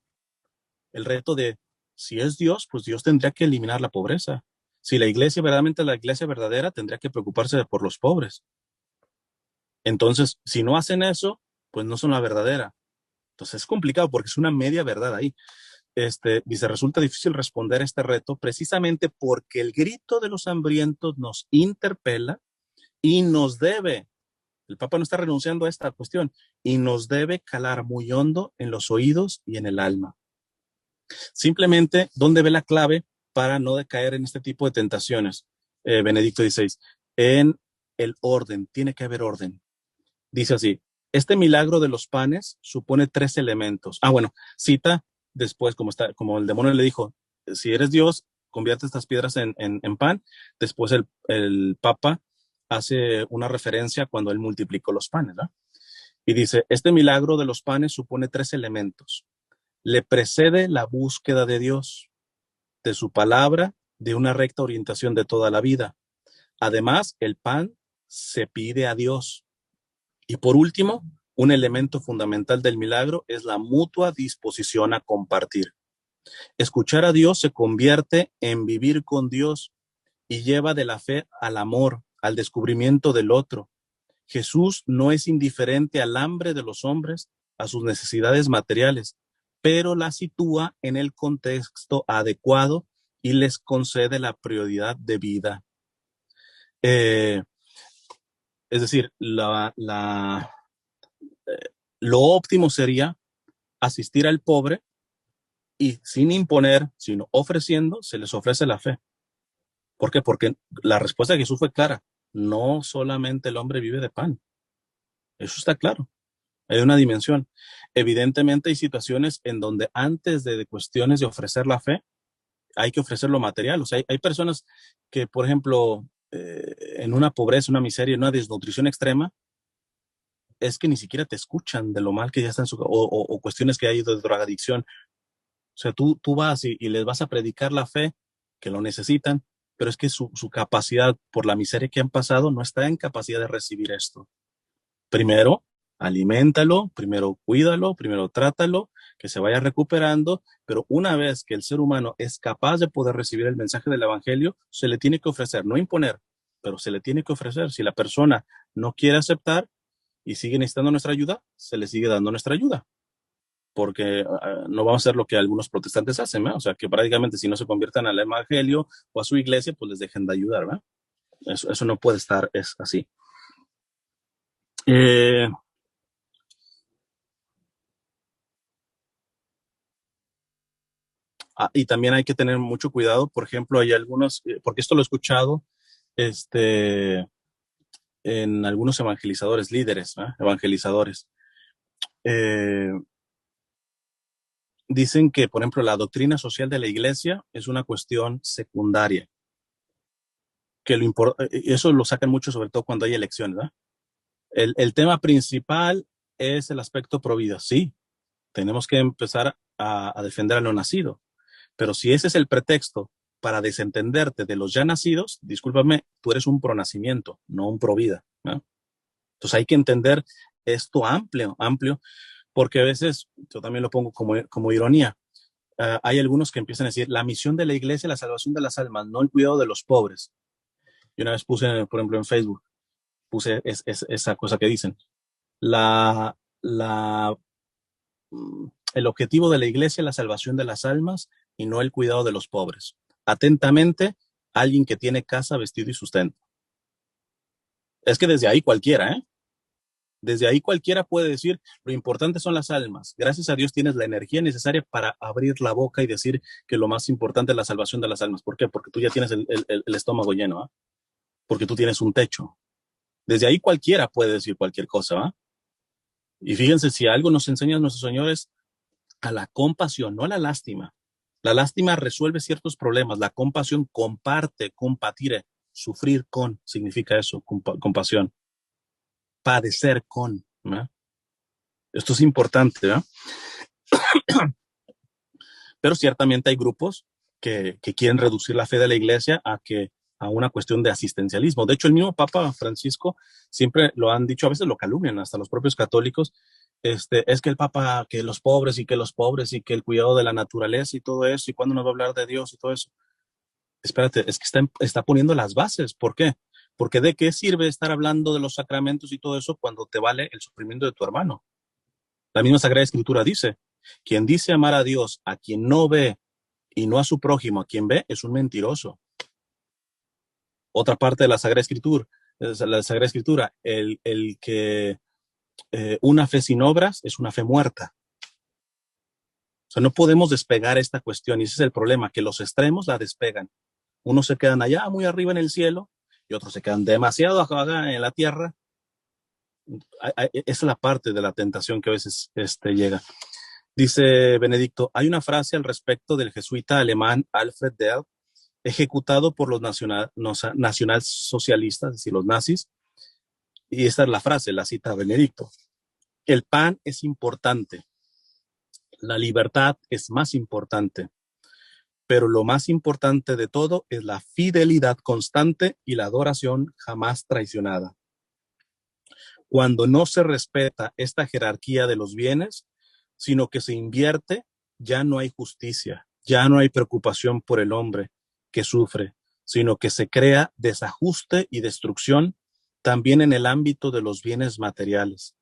El reto de, si es Dios, pues Dios tendría que eliminar la pobreza. Si la iglesia, verdaderamente la iglesia verdadera, tendría que preocuparse por los pobres. Entonces, si no hacen eso, pues no son la verdadera. Entonces es complicado porque es una media verdad ahí. Dice, resulta difícil responder a este reto precisamente porque el grito de los hambrientos nos interpela y nos debe, el Papa no está renunciando a esta cuestión, y nos debe calar muy hondo en los oídos y en el alma. Simplemente, ¿dónde ve la clave para no decaer en este tipo de tentaciones? Benedicto XVI, en el orden, tiene que haber orden. Dice así, este milagro de los panes supone 3 elementos. Bueno, cita después, como el demonio le dijo, si eres Dios, convierte estas piedras en pan. Después el Papa hace una referencia cuando él multiplicó los panes, ¿no? Y dice, este milagro de los panes supone 3 elementos. Le precede la búsqueda de Dios, de su palabra, de una recta orientación de toda la vida. Además, el pan se pide a Dios. Y por último, un elemento fundamental del milagro es la mutua disposición a compartir. Escuchar a Dios se convierte en vivir con Dios y lleva de la fe al amor, al descubrimiento del otro. Jesús no es indiferente al hambre de los hombres, a sus necesidades materiales, pero la sitúa en el contexto adecuado y les concede la prioridad de vida. Es decir, lo óptimo sería asistir al pobre y sin imponer, sino ofreciendo, se les ofrece la fe. ¿Por qué? Porque la respuesta de Jesús fue clara. No solamente el hombre vive de pan. Eso está claro. Hay una dimensión. Evidentemente hay situaciones en donde antes de cuestiones de ofrecer la fe, hay que ofrecer lo material. O sea, hay personas que, por ejemplo, en una pobreza, una miseria, una desnutrición extrema, es que ni siquiera te escuchan de lo mal que ya están o cuestiones que hay de drogadicción. O sea, tú vas y les vas a predicar la fe, que lo necesitan, pero es que su capacidad, por la miseria que han pasado, no está en capacidad de recibir esto. Primero, aliméntalo, primero cuídalo, primero trátalo, que se vaya recuperando, pero una vez que el ser humano es capaz de poder recibir el mensaje del evangelio, se le tiene que ofrecer, no imponer, pero se le tiene que ofrecer. Si la persona no quiere aceptar y sigue necesitando nuestra ayuda, se le sigue dando nuestra ayuda, porque no vamos a hacer lo que algunos protestantes hacen, ¿verdad? O sea, que prácticamente si no se conviertan al evangelio o a su iglesia, pues les dejen de ayudar, ¿verdad? Eso no puede estar, es así. Y también hay que tener mucho cuidado, por ejemplo, hay algunos, porque esto lo he escuchado en algunos evangelizadores, líderes, ¿eh? Evangelizadores. Dicen que, por ejemplo, la doctrina social de la iglesia es una cuestión secundaria, que eso lo sacan mucho, sobre todo cuando hay elecciones, ¿verdad? El tema principal es el aspecto pro vida, sí, tenemos que empezar a defender a lo nacido, pero si ese es el pretexto para desentenderte de los ya nacidos, discúlpame, tú eres un pronacimiento, no un pro vida, ¿no? Entonces hay que entender esto amplio. Porque a veces, yo también lo pongo como ironía, hay algunos que empiezan a decir, la misión de la iglesia es la salvación de las almas, no el cuidado de los pobres. Y una vez puse, por ejemplo, en Facebook, puse esa cosa que dicen. La, la, el objetivo de la iglesia es la salvación de las almas y no el cuidado de los pobres. Atentamente, alguien que tiene casa, vestido y sustento. Es que desde ahí cualquiera, ¿eh? Desde ahí cualquiera puede decir, lo importante son las almas. Gracias a Dios tienes la energía necesaria para abrir la boca y decir que lo más importante es la salvación de las almas. ¿Por qué? Porque tú ya tienes el estómago lleno, ¿eh? Porque tú tienes un techo. Desde ahí cualquiera puede decir cualquier cosa, ¿eh? Y fíjense, si algo nos enseñan nuestros señores, a la compasión, no a la lástima. La lástima resuelve ciertos problemas. La compasión comparte, compatire, sufrir con, significa eso, compasión. Padecer con, ¿no? Esto es importante, ¿no? Pero ciertamente hay grupos que quieren reducir la fe de la iglesia a una cuestión de asistencialismo. De hecho, el mismo Papa Francisco siempre lo han dicho, a veces lo calumnian, hasta los propios católicos, es que el Papa, que los pobres y que los pobres y que el cuidado de la naturaleza y todo eso, y cuándo nos va a hablar de Dios y todo eso. Espérate, es que está poniendo las bases. ¿Por qué? Porque ¿de qué sirve estar hablando de los sacramentos y todo eso cuando te vale el sufrimiento de tu hermano? La misma Sagrada Escritura dice, quien dice amar a Dios, a quien no ve y no a su prójimo, a quien ve, es un mentiroso. Otra parte de la Sagrada Escritura, el que una fe sin obras es una fe muerta. O sea, no podemos despegar esta cuestión y ese es el problema, que los extremos la despegan. Unos se quedan allá muy arriba en el cielo y otros se quedan demasiado acá en la tierra. Esa es la parte de la tentación que a veces llega. Dice Benedicto, hay una frase al respecto del jesuita alemán Alfred Dell, ejecutado por los nacionalsocialistas, es decir, los nazis, y esta es la frase, la cita Benedicto. El pan es importante, la libertad es más importante, pero lo más importante de todo es la fidelidad constante y la adoración jamás traicionada. Cuando no se respeta esta jerarquía de los bienes, sino que se invierte, ya no hay justicia, ya no hay preocupación por el hombre que sufre, sino que se crea desajuste y destrucción también en el ámbito de los bienes materiales.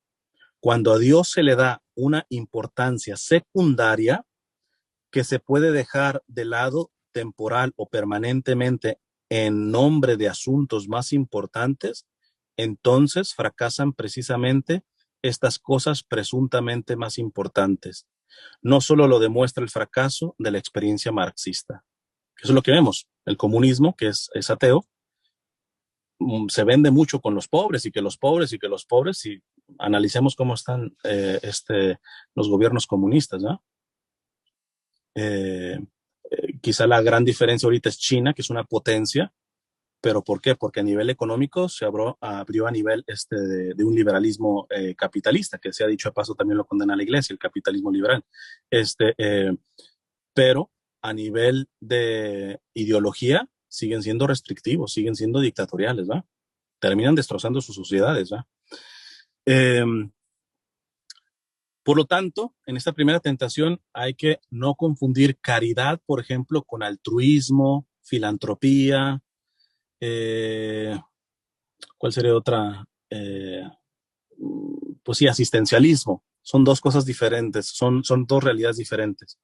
Cuando a Dios se le da una importancia secundaria que se puede dejar de lado temporal o permanentemente en nombre de asuntos más importantes, entonces fracasan precisamente estas cosas presuntamente más importantes. No solo lo demuestra el fracaso de la experiencia marxista. Eso es lo que vemos. El comunismo, que es ateo, se vende mucho con los pobres y que los pobres y que los pobres, y analicemos cómo están los gobiernos comunistas, ¿no? Quizá la gran diferencia ahorita es China, que es una potencia, pero ¿por qué? Porque a nivel económico se abrió a nivel de un liberalismo capitalista, que se ha dicho de paso también lo condena la iglesia, el capitalismo liberal. Pero a nivel de ideología siguen siendo restrictivos, siguen siendo dictatoriales, ¿va? Terminan destrozando sus sociedades, ¿va? Por lo tanto, en esta primera tentación hay que no confundir caridad, por ejemplo, con altruismo, filantropía. ¿Cuál sería otra? Pues sí, asistencialismo. Son dos cosas diferentes, son dos realidades diferentes.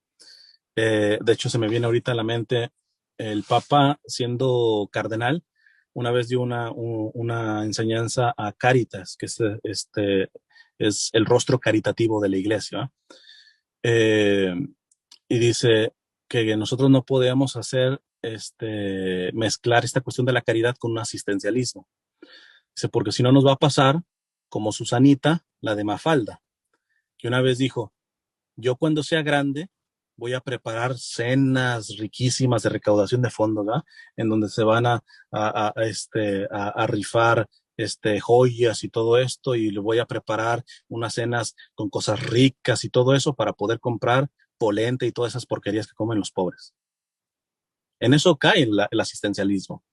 De hecho, se me viene ahorita a la mente el Papa siendo cardenal, una vez dio una enseñanza a Cáritas, que es el rostro caritativo de la iglesia. Y dice que nosotros no podemos mezclar esta cuestión de la caridad con un asistencialismo. Dice, porque si no nos va a pasar como Susanita, la de Mafalda, que una vez dijo, yo cuando sea grande voy a preparar cenas riquísimas de recaudación de fondos, ¿verdad? En donde se van a rifar joyas y todo esto, y le voy a preparar unas cenas con cosas ricas y todo eso para poder comprar polenta y todas esas porquerías que comen los pobres. En eso cae el asistencialismo.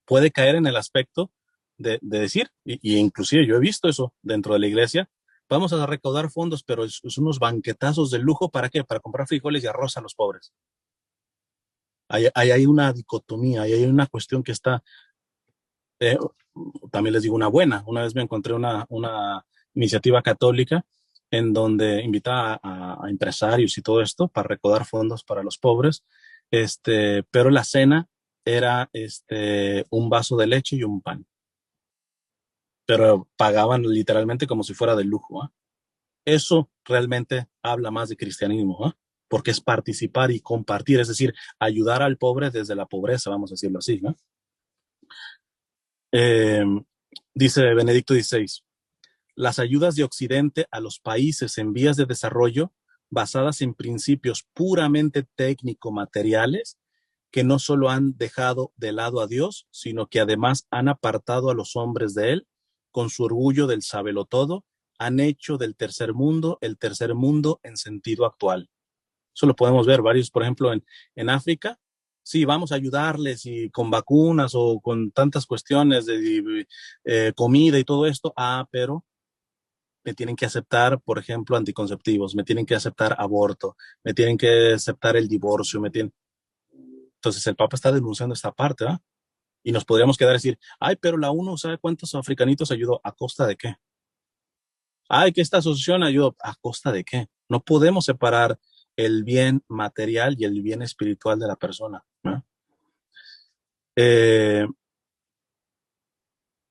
Puede caer en el aspecto de decir, y inclusive yo he visto eso dentro de la iglesia, Vamos a recaudar fondos, pero es unos banquetazos de lujo. ¿Para qué? Para comprar frijoles y arroz a los pobres. Hay una dicotomía, hay una cuestión que está, eh, también les digo una buena. Una vez me encontré una iniciativa católica en donde invitaba a empresarios y todo esto para recaudar fondos para los pobres, pero la cena era un vaso de leche y un pan, pero pagaban literalmente como si fuera de lujo. ¿Eh? Eso realmente habla más de cristianismo, ¿eh? Porque es participar y compartir, es decir, ayudar al pobre desde la pobreza, vamos a decirlo así. ¿No? Eh, Dice Benedicto XVI, las ayudas de Occidente a los países en vías de desarrollo, basadas en principios puramente técnico-materiales, que no solo han dejado de lado a Dios, sino que además han apartado a los hombres de Él, con su orgullo del sabelotodo, han hecho del tercer mundo el tercer mundo en sentido actual. Eso lo podemos ver varios, por ejemplo, en África. Sí, vamos a ayudarles y con vacunas o con tantas cuestiones de comida y todo esto. Pero me tienen que aceptar, por ejemplo, anticonceptivos, me tienen que aceptar aborto, me tienen que aceptar el divorcio, Entonces el Papa está denunciando esta parte, ¿eh? Y nos podríamos quedar a decir, ay, pero la ONU, ¿sabe cuántos africanitos ayudó? ¿A costa de qué? Ay, que esta asociación ayudó. ¿A costa de qué? No podemos separar el bien material y el bien espiritual de la persona, ¿no? Eh,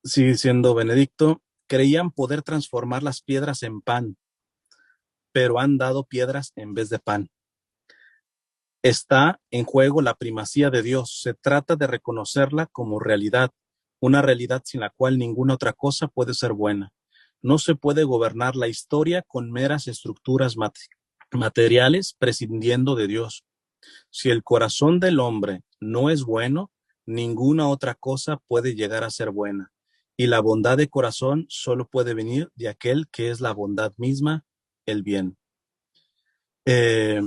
Sigue diciendo Benedicto, creían poder transformar las piedras en pan, pero han dado piedras en vez de pan. Está en juego la primacía de Dios. Se trata de reconocerla como realidad, una realidad sin la cual ninguna otra cosa puede ser buena. No se puede gobernar la historia con meras estructuras materiales prescindiendo de Dios. Si el corazón del hombre no es bueno, ninguna otra cosa puede llegar a ser buena. Y la bondad de corazón solo puede venir de aquel que es la bondad misma, el bien. Eh,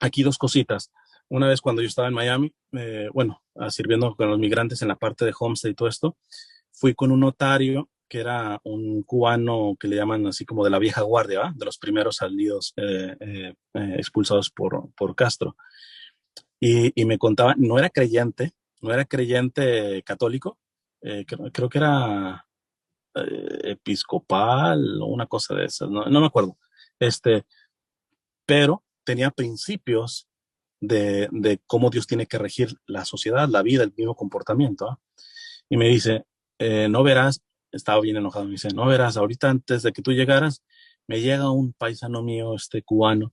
Aquí dos cositas. Una vez cuando yo estaba en Miami, sirviendo con los migrantes en la parte de Homestead y todo esto, fui con un notario que era un cubano que le llaman así como de la vieja guardia, ¿va? De los primeros salidos expulsados por Castro. Y me contaba, no era creyente católico, creo que era episcopal o una cosa de esas, no me acuerdo. Pero tenía principios de cómo Dios tiene que regir la sociedad, la vida, el mismo comportamiento. ¿Eh? Y me dice, no verás, estaba bien enojado, me dice, no verás, ahorita antes de que tú llegaras, me llega un paisano mío, cubano,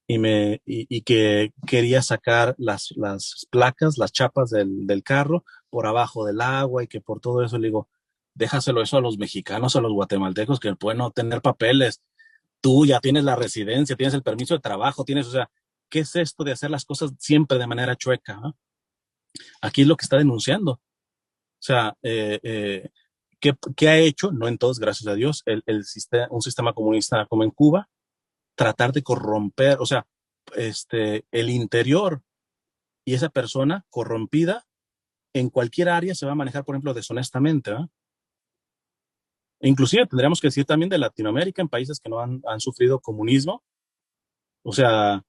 y que quería sacar las placas, las chapas del carro por abajo del agua y que por todo eso le digo, déjaselo eso a los mexicanos, a los guatemaltecos que pueden no tener papeles. Tú ya tienes la residencia, tienes el permiso de trabajo, o sea, ¿qué es esto de hacer las cosas siempre de manera chueca? ¿No? Aquí es lo que está denunciando. O sea, ¿qué ha hecho? No en todos, gracias a Dios, un sistema comunista como en Cuba, tratar de corromper, o sea, el interior y esa persona corrompida en cualquier área se va a manejar, por ejemplo, deshonestamente. ¿Eh? Inclusive tendríamos que decir también de Latinoamérica, en países que no han sufrido comunismo. O sea,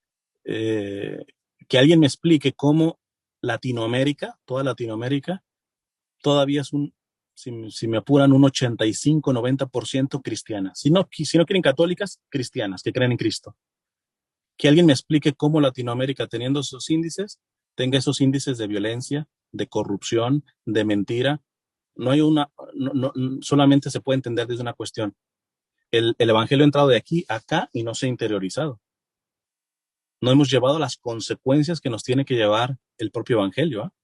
eh, que alguien me explique cómo Latinoamérica, toda Latinoamérica, todavía es si me apuran, un 85-90% cristiana. Si no quieren católicas, cristianas, que creen en Cristo. Que alguien me explique cómo Latinoamérica, teniendo esos índices, tenga esos índices de violencia, de corrupción, de mentira. No hay solamente se puede entender desde una cuestión. El evangelio ha entrado de aquí a acá y no se ha interiorizado. No hemos llevado las consecuencias que nos tiene que llevar el propio evangelio.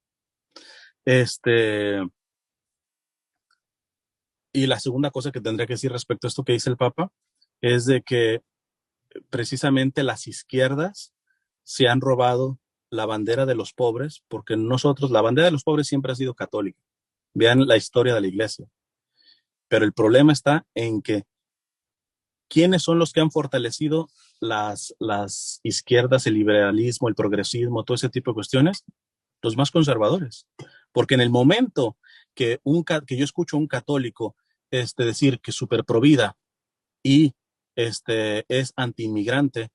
Y la segunda cosa que tendría que decir respecto a esto que dice el Papa es de que precisamente las izquierdas se han robado la bandera de los pobres, porque la bandera de los pobres siempre ha sido católica. Vean la historia de la iglesia. Pero el problema está en que ¿quiénes son los que han fortalecido las izquierdas, el liberalismo, el progresismo, todo ese tipo de cuestiones? Los más conservadores. Porque en el momento que yo escucho a un católico decir que super pro vida y es antiinmigrante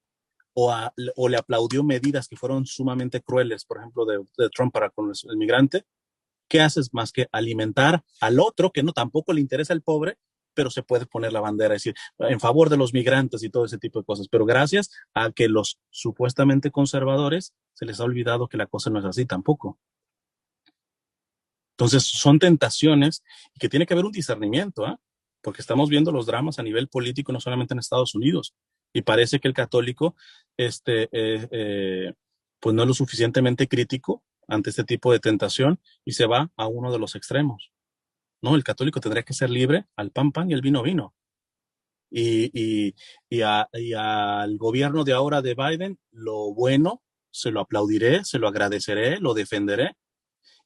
o le aplaudió medidas que fueron sumamente crueles, por ejemplo, de Trump para con el migrante, ¿qué haces más que alimentar al otro que no tampoco le interesa el pobre, pero se puede poner la bandera, decir, en favor de los migrantes y todo ese tipo de cosas? Pero gracias a que los supuestamente conservadores se les ha olvidado que la cosa no es así tampoco. Entonces son tentaciones y que tiene que haber un discernimiento, ¿eh? Porque estamos viendo los dramas a nivel político, no solamente en Estados Unidos, y parece que el católico pues no es lo suficientemente crítico ante este tipo de tentación y se va a uno de los extremos. No, el católico tendría que ser libre al pan pan y al vino vino. Y al gobierno de ahora de Biden, lo bueno se lo aplaudiré, se lo agradeceré, lo defenderé,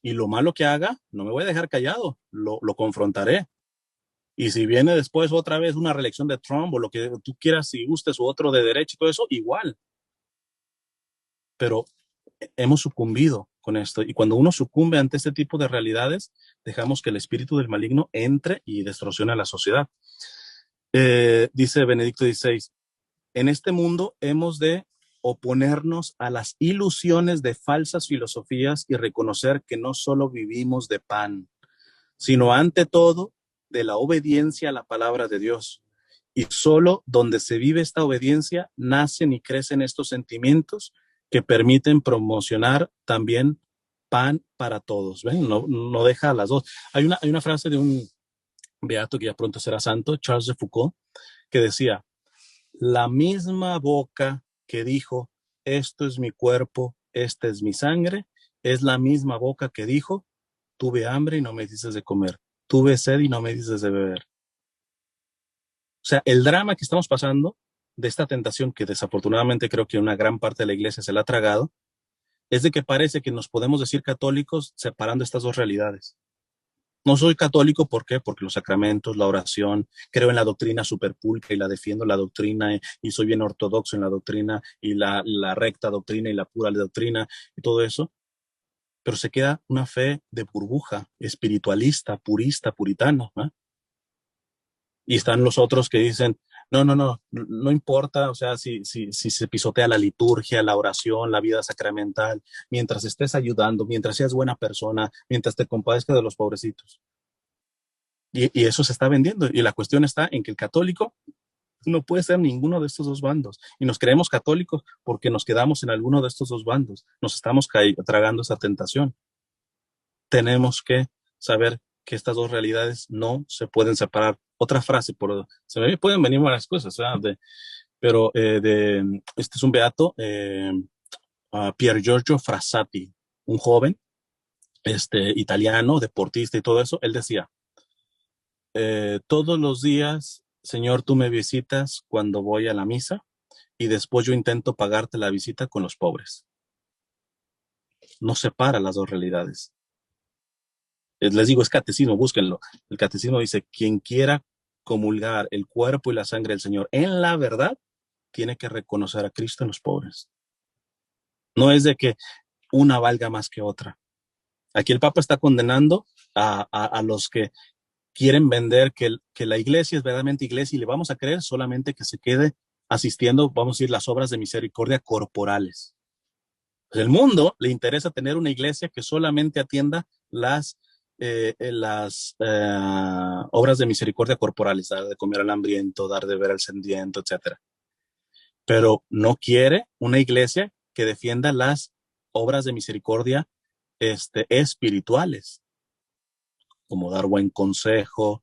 y lo malo que haga, no me voy a dejar callado, lo confrontaré. Y si viene después otra vez una reelección de Trump o lo que tú quieras, si gustes, o otro de derecha y todo eso, igual. Pero hemos sucumbido con esto. Y cuando uno sucumbe ante este tipo de realidades, dejamos que el espíritu del maligno entre y destrozone a la sociedad. Dice Benedicto XVI, en este mundo hemos de oponernos a las ilusiones de falsas filosofías y reconocer que no solo vivimos de pan, sino ante todo de la obediencia a la palabra de Dios. Y solo donde se vive esta obediencia nacen y crecen estos sentimientos que permiten promocionar también pan para todos. ¿Ven? No deja las dos. Hay una frase de un beato que ya pronto será santo, Charles de Foucault, que decía, la misma boca que dijo, esto es mi cuerpo, esta es mi sangre, es la misma boca que dijo, tuve hambre y no me dices de comer, tuve sed y no me dices de beber. O sea, el drama que estamos pasando de esta tentación que desafortunadamente creo que una gran parte de la iglesia se la ha tragado, es de que parece que nos podemos decir católicos separando estas dos realidades. No soy católico, ¿por qué? Porque los sacramentos, la oración, creo en la doctrina superpulcra y la defiendo la doctrina y soy bien ortodoxo en la doctrina y la recta doctrina y la pura doctrina y todo eso, pero se queda una fe de burbuja, espiritualista, purista, puritana, ¿no? Y están los otros que dicen, no importa, o sea, si se pisotea la liturgia, la oración, la vida sacramental, mientras estés ayudando, mientras seas buena persona, mientras te compadezcas de los pobrecitos. Y eso se está vendiendo. Y la cuestión está en que el católico no puede ser ninguno de estos dos bandos. Y nos creemos católicos porque nos quedamos en alguno de estos dos bandos. Nos estamos tragando esa tentación. Tenemos que saber que estas dos realidades no se pueden separar. Otra frase, se me pueden venir varias cosas, pero este es un beato, Pier Giorgio Frassati, un joven italiano, deportista y todo eso. Él decía, todos los días, Señor, tú me visitas cuando voy a la misa y después yo intento pagarte la visita con los pobres. No separa las dos realidades. Les digo, es catecismo, búsquenlo. El catecismo dice, quien quiera comulgar el cuerpo y la sangre del Señor en la verdad, tiene que reconocer a Cristo en los pobres. No es de que una valga más que otra. Aquí el Papa está condenando a los que quieren vender que la iglesia es verdaderamente iglesia y le vamos a creer solamente que se quede asistiendo, vamos a decir, las obras de misericordia corporales. Pues el mundo le interesa tener una iglesia que solamente atienda las obras de misericordia corporales, dar de comer al hambriento, dar de ver al sediento, etc. Pero no quiere una iglesia que defienda las obras de misericordia espirituales, como dar buen consejo,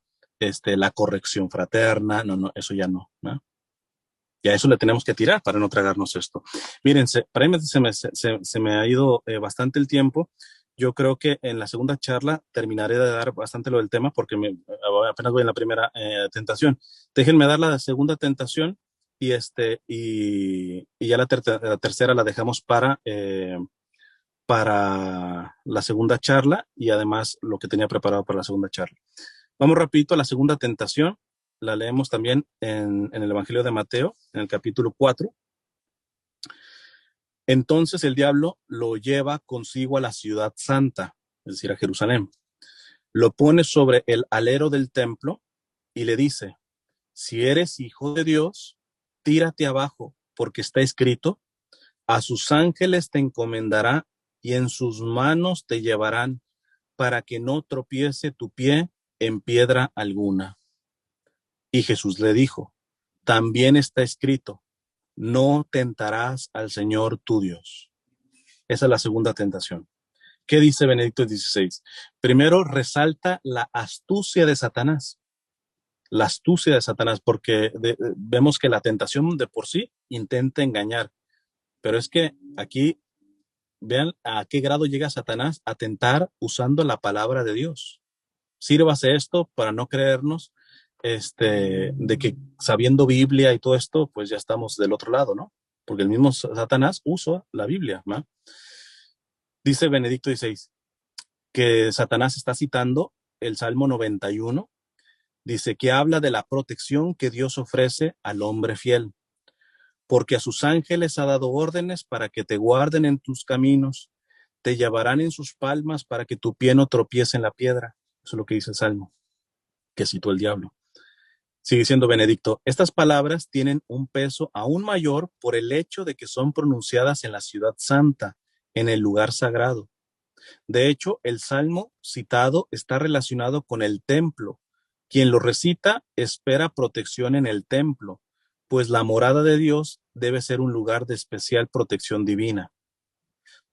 la corrección fraterna. No, eso ya no, ¿no? Y a eso le tenemos que tirar para no tragarnos esto. Mírense, para mí se me ha ido bastante el tiempo. Yo creo que en la segunda charla terminaré de dar bastante lo del tema porque apenas voy en la primera tentación. Déjenme dar la segunda tentación y ya la tercera la dejamos para la segunda charla y además lo que tenía preparado para la segunda charla. Vamos rapidito a la segunda tentación. La leemos también en el Evangelio de Mateo, en el capítulo 4. Entonces el diablo lo lleva consigo a la ciudad santa, es decir, a Jerusalén. Lo pone sobre el alero del templo y le dice, si eres hijo de Dios, tírate abajo, porque está escrito, a sus ángeles te encomendará y en sus manos te llevarán para que no tropiece tu pie en piedra alguna. Y Jesús le dijo, también está escrito, no tentarás al Señor tu Dios. Esa es la segunda tentación. ¿Qué dice Benedicto XVI? Primero resalta la astucia de Satanás. La astucia de Satanás, porque vemos que la tentación de por sí intenta engañar. Pero es que aquí vean a qué grado llega Satanás a tentar usando la palabra de Dios. Sírvase esto para no creernos de que sabiendo Biblia y todo esto, pues ya estamos del otro lado, ¿no? Porque el mismo Satanás usa la Biblia, ¿no? Dice Benedicto XVI que Satanás está citando el Salmo 91, dice que habla de la protección que Dios ofrece al hombre fiel, porque a sus ángeles ha dado órdenes para que te guarden en tus caminos, te llevarán en sus palmas para que tu pie no tropiece en la piedra. Eso es lo que dice el Salmo, que citó el diablo. Sigue diciendo Benedicto, estas palabras tienen un peso aún mayor por el hecho de que son pronunciadas en la ciudad santa, en el lugar sagrado. De hecho, el salmo citado está relacionado con el templo. Quien lo recita espera protección en el templo, pues la morada de Dios debe ser un lugar de especial protección divina.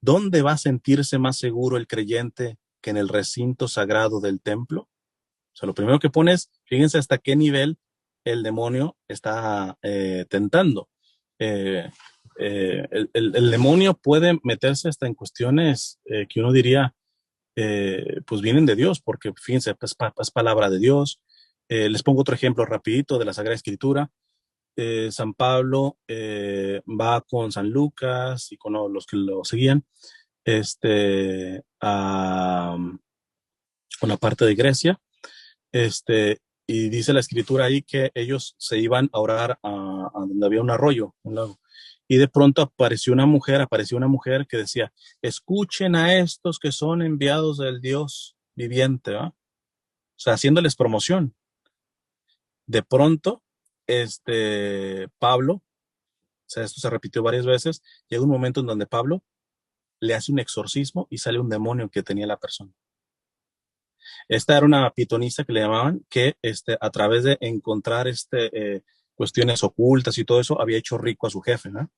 ¿Dónde va a sentirse más seguro el creyente que en el recinto sagrado del templo? O sea, lo primero que pones, fíjense hasta qué nivel el demonio está tentando. El demonio puede meterse hasta en cuestiones que uno diría, pues vienen de Dios, porque fíjense, es palabra de Dios. Les pongo otro ejemplo rapidito de la Sagrada Escritura. San Pablo va con San Lucas y con los que lo seguían a una parte de Grecia, y dice la escritura ahí que ellos se iban a orar a donde había un arroyo, un lago. Y de pronto apareció una mujer que decía, escuchen a estos que son enviados del Dios viviente, ¿va? O sea, haciéndoles promoción. De pronto, Pablo, o sea, esto se repitió varias veces, llega un momento en donde Pablo le hace un exorcismo y sale un demonio que tenía la persona. Esta era una pitonisa que le llamaban, que a través de encontrar cuestiones ocultas y todo eso, había hecho rico a su jefe, ¿no?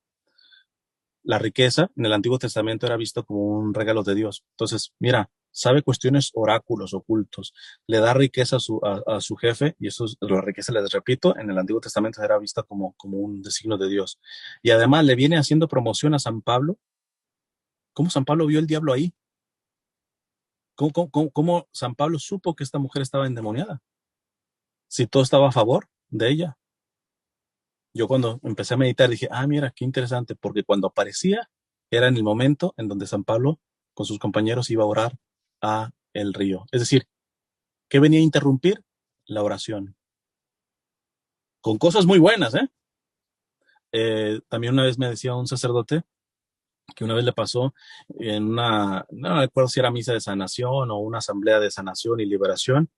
La riqueza en el Antiguo Testamento era visto como un regalo de Dios. Entonces, mira, sabe cuestiones oráculos ocultos, le da riqueza a su jefe, y eso, la riqueza, les repito, en el Antiguo Testamento era vista como un designo de Dios. Y además le viene haciendo promoción a San Pablo. ¿Cómo San Pablo vio el diablo ahí? ¿Cómo San Pablo supo que esta mujer estaba endemoniada? Si todo estaba a favor de ella. Yo cuando empecé a meditar dije, mira, qué interesante, porque cuando aparecía era en el momento en donde San Pablo con sus compañeros iba a orar a el río. Es decir, ¿qué venía a interrumpir? La oración. Con cosas muy buenas, ¿eh? También una vez me decía un sacerdote que una vez le pasó en no recuerdo si era misa de sanación o una asamblea de sanación y liberación,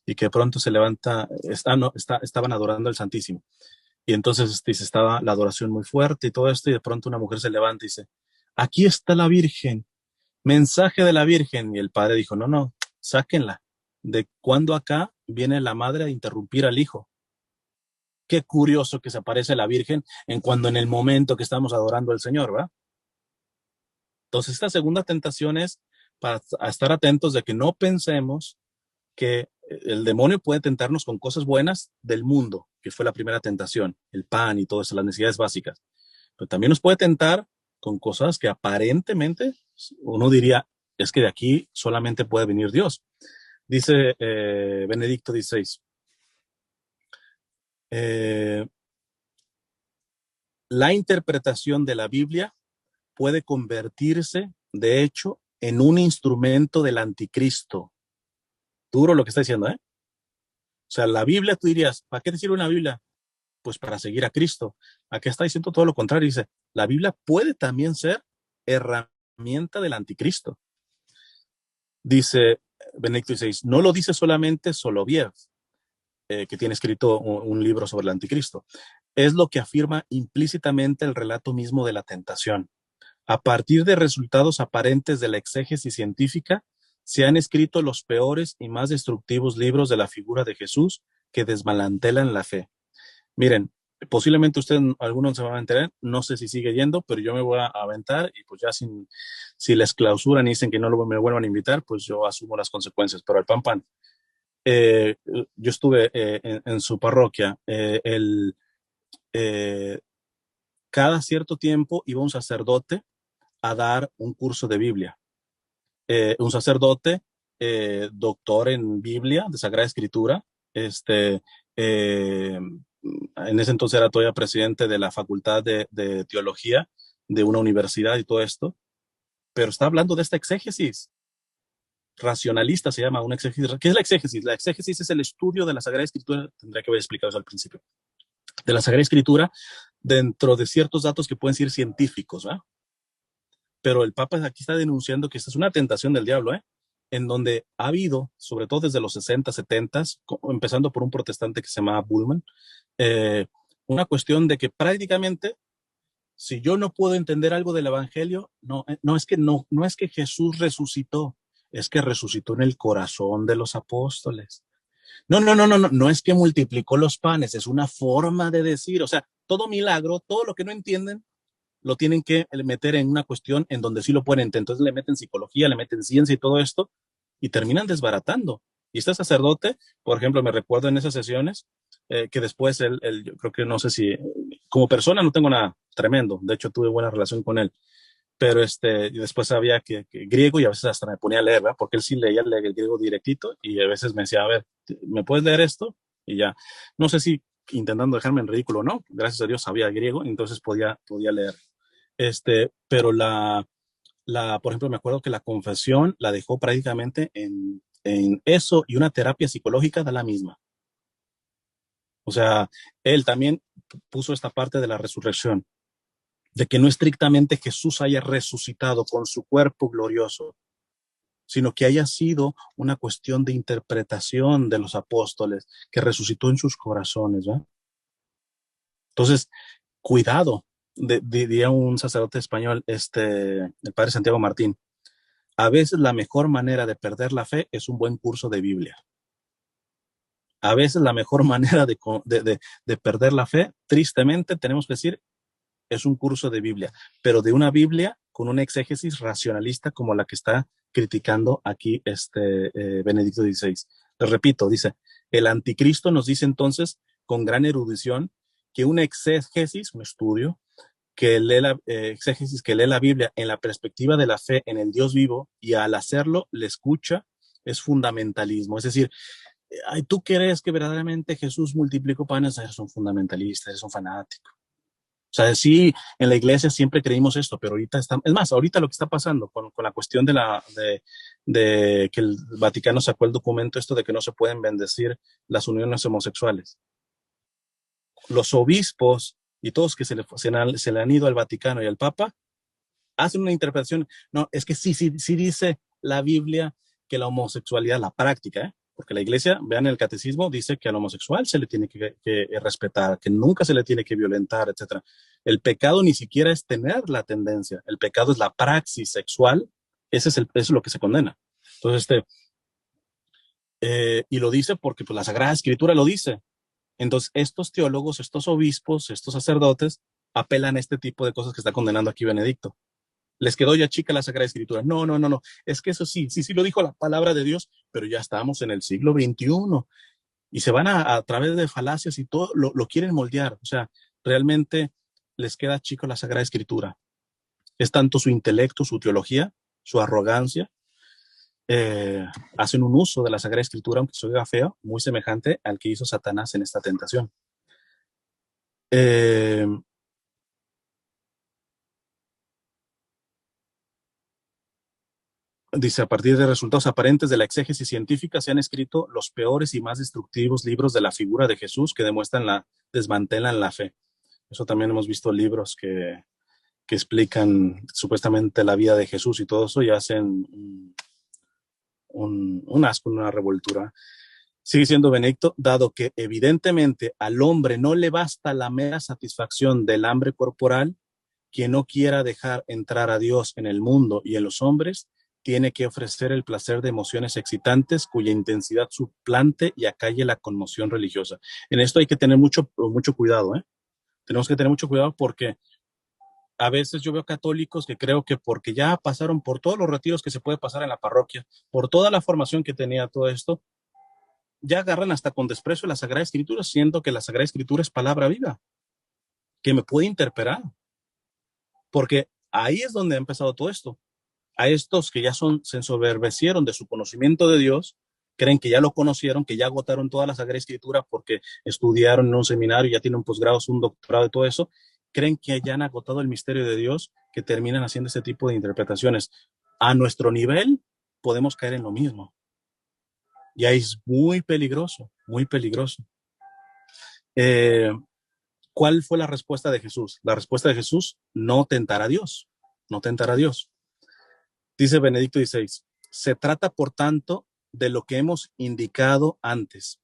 y que de pronto se levanta, estaban adorando al Santísimo. Y entonces dice, estaba la adoración muy fuerte y todo esto, y de pronto una mujer se levanta y dice, aquí está la Virgen, mensaje de la Virgen. Y el padre dijo, no, no, sáquenla. ¿De cuándo acá viene la madre a interrumpir al hijo? Qué curioso que se aparece la Virgen en el momento que estamos adorando al Señor, ¿va? Entonces esta segunda tentación es para estar atentos de que no pensemos que el demonio puede tentarnos con cosas buenas del mundo, que fue la primera tentación, el pan y todo eso, las necesidades básicas. Pero también nos puede tentar con cosas que aparentemente uno diría, es que de aquí solamente puede venir Dios. Dice Benedicto XVI, la interpretación de la Biblia puede convertirse, de hecho, en un instrumento del anticristo. Duro lo que está diciendo, ¿eh? O sea, la Biblia, tú dirías, ¿para qué te sirve una Biblia? Pues para seguir a Cristo. Aquí está diciendo todo lo contrario. Dice, la Biblia puede también ser herramienta del anticristo. Dice Benedicto XVI, no lo dice solamente Soloviev. que tiene escrito un libro sobre el anticristo. Es lo que afirma implícitamente el relato mismo de la tentación. A partir de resultados aparentes de la exégesis científica, se han escrito los peores y más destructivos libros de la figura de Jesús que desmantelan la fe. Miren, posiblemente ustedes, algunos se van a enterar, no sé si sigue yendo, pero yo me voy a aventar y pues ya si les clausuran y dicen que no me vuelvan a invitar, pues yo asumo las consecuencias. Pero al pan pan, yo estuve en su parroquia, eh, cada cierto tiempo iba un sacerdote a dar un curso de Biblia. Un sacerdote, doctor en Biblia, de Sagrada Escritura, en ese entonces era todavía presidente de la Facultad de Teología de una universidad y todo esto, pero está hablando de esta exégesis racionalista, se llama una exégesis. ¿Qué es la exégesis? La exégesis es el estudio de la Sagrada Escritura, tendría que haber explicado eso al principio, de la Sagrada Escritura dentro de ciertos datos que pueden ser científicos, ¿verdad? Pero el Papa aquí está denunciando que esta es una tentación del diablo, en donde ha habido, sobre todo desde los 60, 70, empezando por un protestante que se llamaba Bullman, eh, una cuestión de que prácticamente, si yo no puedo entender algo del Evangelio, no es que Jesús resucitó, es que resucitó en el corazón de los apóstoles. No es que multiplicó los panes, es una forma de decir, o sea, todo milagro, todo lo que no entienden, lo tienen que meter en una cuestión en donde sí lo pueden entender. Entonces le meten psicología, le meten ciencia y todo esto, y terminan desbaratando. Y este sacerdote, por ejemplo, me recuerdo en esas sesiones, que después yo creo que no sé si, como persona no tengo nada tremendo, de hecho tuve buena relación con él, pero y después sabía que griego y a veces hasta me ponía a leer, ¿verdad? Porque él sí leía el griego directito y a veces me decía, a ver, ¿me puedes leer esto? Y ya, no sé si intentando dejarme en ridículo o no, gracias a Dios sabía griego, entonces podía leer. Pero por ejemplo, me acuerdo que la confesión la dejó prácticamente en eso y una terapia psicológica da la misma. O sea, él también puso esta parte de la resurrección, de que no estrictamente Jesús haya resucitado con su cuerpo glorioso, sino que haya sido una cuestión de interpretación de los apóstoles, que resucitó en sus corazones, ¿verdad? Entonces, cuidado, diría un sacerdote español, el padre Santiago Martín, a veces la mejor manera de perder la fe es un buen curso de Biblia. A veces la mejor manera de perder la fe, tristemente, tenemos que decir, es un curso de Biblia, pero de una Biblia con una exégesis racionalista como la que está criticando aquí Benedicto XVI. Les repito, dice, el anticristo nos dice entonces con gran erudición que una exégesis, un estudio, que lee exégesis, que lee la Biblia en la perspectiva de la fe en el Dios vivo y al hacerlo le escucha, es fundamentalismo. Es decir, ay, ¿tú crees que verdaderamente Jesús multiplicó panes? Eres un fundamentalista, eres un fanático. O sea, sí, en la iglesia siempre creímos esto, pero ahorita es más, ahorita lo que está pasando con la cuestión de que el Vaticano sacó el documento esto de que no se pueden bendecir las uniones homosexuales. Los obispos y todos que se le han ido al Vaticano y al Papa hacen una interpretación. No, es que sí dice la Biblia que la homosexualidad, la práctica, porque la iglesia, vean el catecismo, dice que al homosexual se le tiene que respetar, que nunca se le tiene que violentar, etc. El pecado ni siquiera es tener la tendencia, el pecado es la praxis sexual, eso es lo que se condena. Entonces, y lo dice porque pues, la Sagrada Escritura lo dice. Entonces, estos teólogos, estos obispos, estos sacerdotes, apelan a este tipo de cosas que está condenando aquí Benedicto. Les quedó ya chica la Sagrada Escritura. No. Es que eso sí lo dijo la palabra de Dios, pero ya estamos en el siglo XXI y se van a través de falacias y todo, lo quieren moldear. O sea, realmente les queda chico la Sagrada Escritura. Es tanto su intelecto, su teología, su arrogancia. Hacen un uso de la Sagrada Escritura, aunque se oiga feo, muy semejante al que hizo Satanás en esta tentación. Dice, a partir de resultados aparentes de la exégesis científica se han escrito los peores y más destructivos libros de la figura de Jesús que desmantelan la fe. Eso también hemos visto libros que explican supuestamente la vida de Jesús y todo eso y hacen un asco, una revoltura. Sigue siendo Benedicto, dado que evidentemente al hombre no le basta la mera satisfacción del hambre corporal, quien no quiera dejar entrar a Dios en el mundo y en los hombres, tiene que ofrecer el placer de emociones excitantes cuya intensidad suplante y acalle la conmoción religiosa. En esto hay que tener mucho cuidado, ¿eh? Tenemos que tener mucho cuidado porque a veces yo veo católicos que creo que porque ya pasaron por todos los retiros que se puede pasar en la parroquia, por toda la formación que tenía todo esto, ya agarran hasta con desprecio la Sagrada Escritura, siendo que la Sagrada Escritura es palabra viva, que me puede interpelar, porque ahí es donde ha empezado todo esto. A estos que ya se ensoberbecieron de su conocimiento de Dios, creen que ya lo conocieron, que ya agotaron toda la Sagrada Escritura porque estudiaron en un seminario, ya tienen un posgrado, un doctorado y todo eso, creen que ya han agotado el misterio de Dios, que terminan haciendo ese tipo de interpretaciones. A nuestro nivel podemos caer en lo mismo. Y ahí es muy peligroso, muy peligroso. ¿Cuál fue la respuesta de Jesús? La respuesta de Jesús, no tentar a Dios, no tentar a Dios. Dice Benedicto XVI, se trata, por tanto, de lo que hemos indicado antes.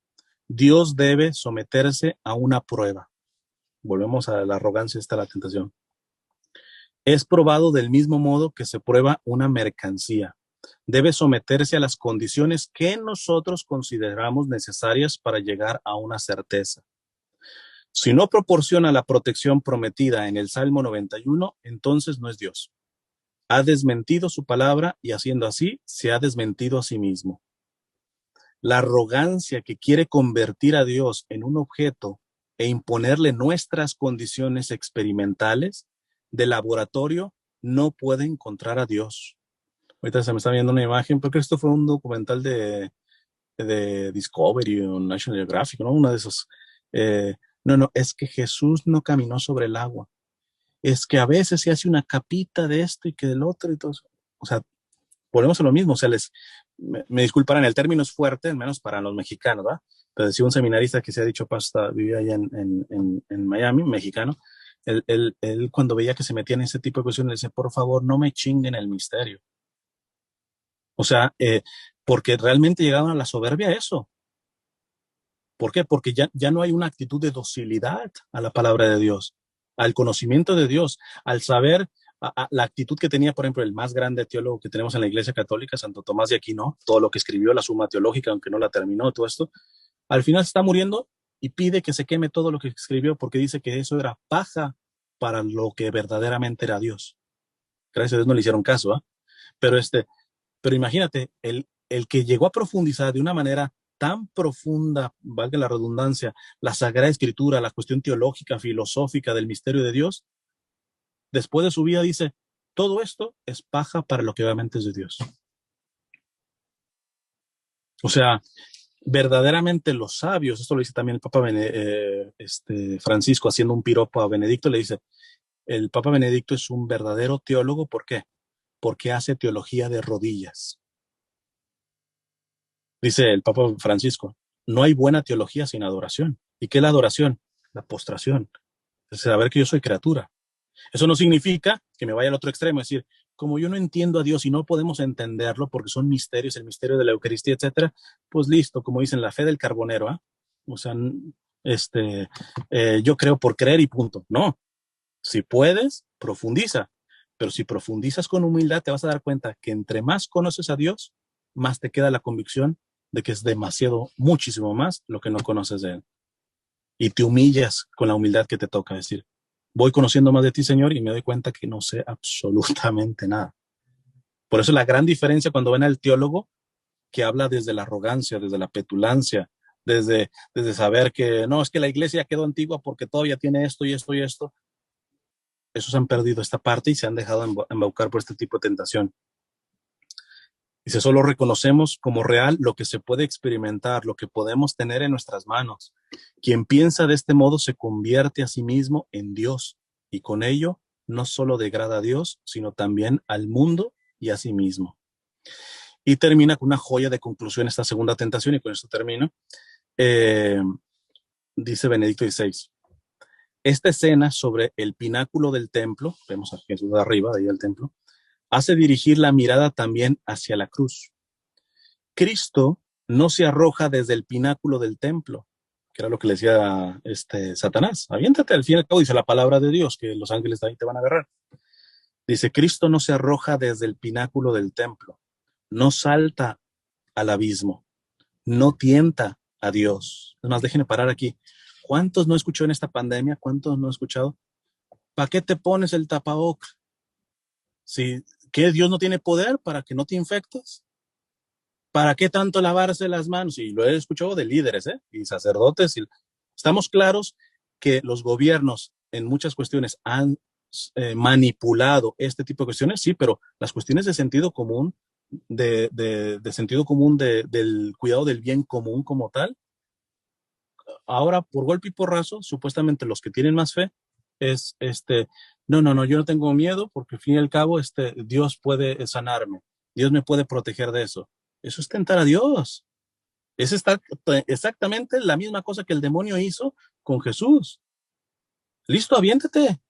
Dios debe someterse a una prueba. Volvemos a la arrogancia, esta la tentación. Es probado del mismo modo que se prueba una mercancía. Debe someterse a las condiciones que nosotros consideramos necesarias para llegar a una certeza. Si no proporciona la protección prometida en el Salmo 91, entonces no es Dios. Ha desmentido su palabra y haciendo así, se ha desmentido a sí mismo. La arrogancia que quiere convertir a Dios en un objeto e imponerle nuestras condiciones experimentales de laboratorio no puede encontrar a Dios. Ahorita se me está viendo una imagen, porque esto fue un documental de Discovery o National Geographic, ¿no? Uno de esos. No, es que Jesús no caminó sobre el agua. Es que a veces se hace una capita de esto y que del otro y todo eso. O sea, volvemos a lo mismo. O sea, me disculparán, el término es fuerte, al menos para los mexicanos, ¿verdad? Pero decía un seminarista que se ha dicho pasta, vivía allá en Miami, mexicano. Él cuando veía que se metían en ese tipo de cuestiones, le decía, por favor, no me chinguen el misterio. O sea, porque realmente llegaban a la soberbia eso. ¿Por qué? Porque ya no hay una actitud de docilidad a la palabra de Dios, al conocimiento de Dios, al saber la actitud que tenía, por ejemplo, el más grande teólogo que tenemos en la Iglesia Católica, Santo Tomás de Aquino, todo lo que escribió, la Suma Teológica, aunque no la terminó, todo esto, al final se está muriendo y pide que se queme todo lo que escribió porque dice que eso era paja para lo que verdaderamente era Dios. Gracias a Dios no le hicieron caso, ¿eh? Pero pero imagínate, el que llegó a profundizar de una manera tan profunda, valga la redundancia, la Sagrada Escritura, la cuestión teológica, filosófica del misterio de Dios, después de su vida dice, todo esto es paja para lo que obviamente es de Dios. O sea, verdaderamente los sabios, esto lo dice también el Papa Francisco haciendo un piropo a Benedicto, le dice, el Papa Benedicto es un verdadero teólogo, ¿por qué? Porque hace teología de rodillas. Dice el Papa Francisco, no hay buena teología sin adoración. ¿Y qué es la adoración? La postración. Es saber que yo soy criatura. Eso no significa que me vaya al otro extremo, es decir, como yo no entiendo a Dios y no podemos entenderlo porque son misterios, el misterio de la Eucaristía, etcétera, pues listo, como dicen, la fe del carbonero, ¿eh? O sea, yo creo por creer y punto. No, si puedes, profundiza. Pero si profundizas con humildad, te vas a dar cuenta que entre más conoces a Dios, más te queda la convicción de que es demasiado, muchísimo más lo que no conoces de Él. Y te humillas con la humildad que te toca decir, voy conociendo más de ti, Señor, y me doy cuenta que no sé absolutamente nada. Por eso la gran diferencia cuando ven al teólogo que habla desde la arrogancia, desde la petulancia, desde saber que no, es que la iglesia quedó antigua porque todavía tiene esto y esto y esto. Esos han perdido esta parte y se han dejado embaucar por este tipo de tentación. Dice, solo reconocemos como real lo que se puede experimentar, lo que podemos tener en nuestras manos. Quien piensa de este modo se convierte a sí mismo en Dios y con ello no solo degrada a Dios, sino también al mundo y a sí mismo. Y termina con una joya de conclusión esta segunda tentación y con esto termino. Dice Benedicto XVI, esta escena sobre el pináculo del templo, vemos a Jesús de arriba, de ahí al templo, hace dirigir la mirada también hacia la cruz. Cristo no se arroja desde el pináculo del templo, que era lo que le decía Satanás. Aviéntate, al fin y al cabo dice la palabra de Dios, que los ángeles ahí te van a agarrar. Dice, Cristo no se arroja desde el pináculo del templo, no salta al abismo, no tienta a Dios. Es más, déjenme parar aquí. ¿Cuántos no escuchó en esta pandemia? ¿Cuántos no he escuchado? ¿Para qué te pones el tapabocas? Si que Dios no tiene poder para que no te infectes. ¿Para qué tanto lavarse las manos? Y lo he escuchado de líderes, y sacerdotes. Estamos claros que los gobiernos en muchas cuestiones han manipulado este tipo de cuestiones, sí, pero las cuestiones de sentido común, de sentido común, del cuidado del bien común como tal, ahora por golpe y porrazo, supuestamente los que tienen más fe, es no, yo no tengo miedo porque al fin y al cabo Dios puede sanarme, Dios me puede proteger de eso. Eso es tentar a Dios. Es exactamente la misma cosa que el demonio hizo con Jesús. Listo, aviéntate.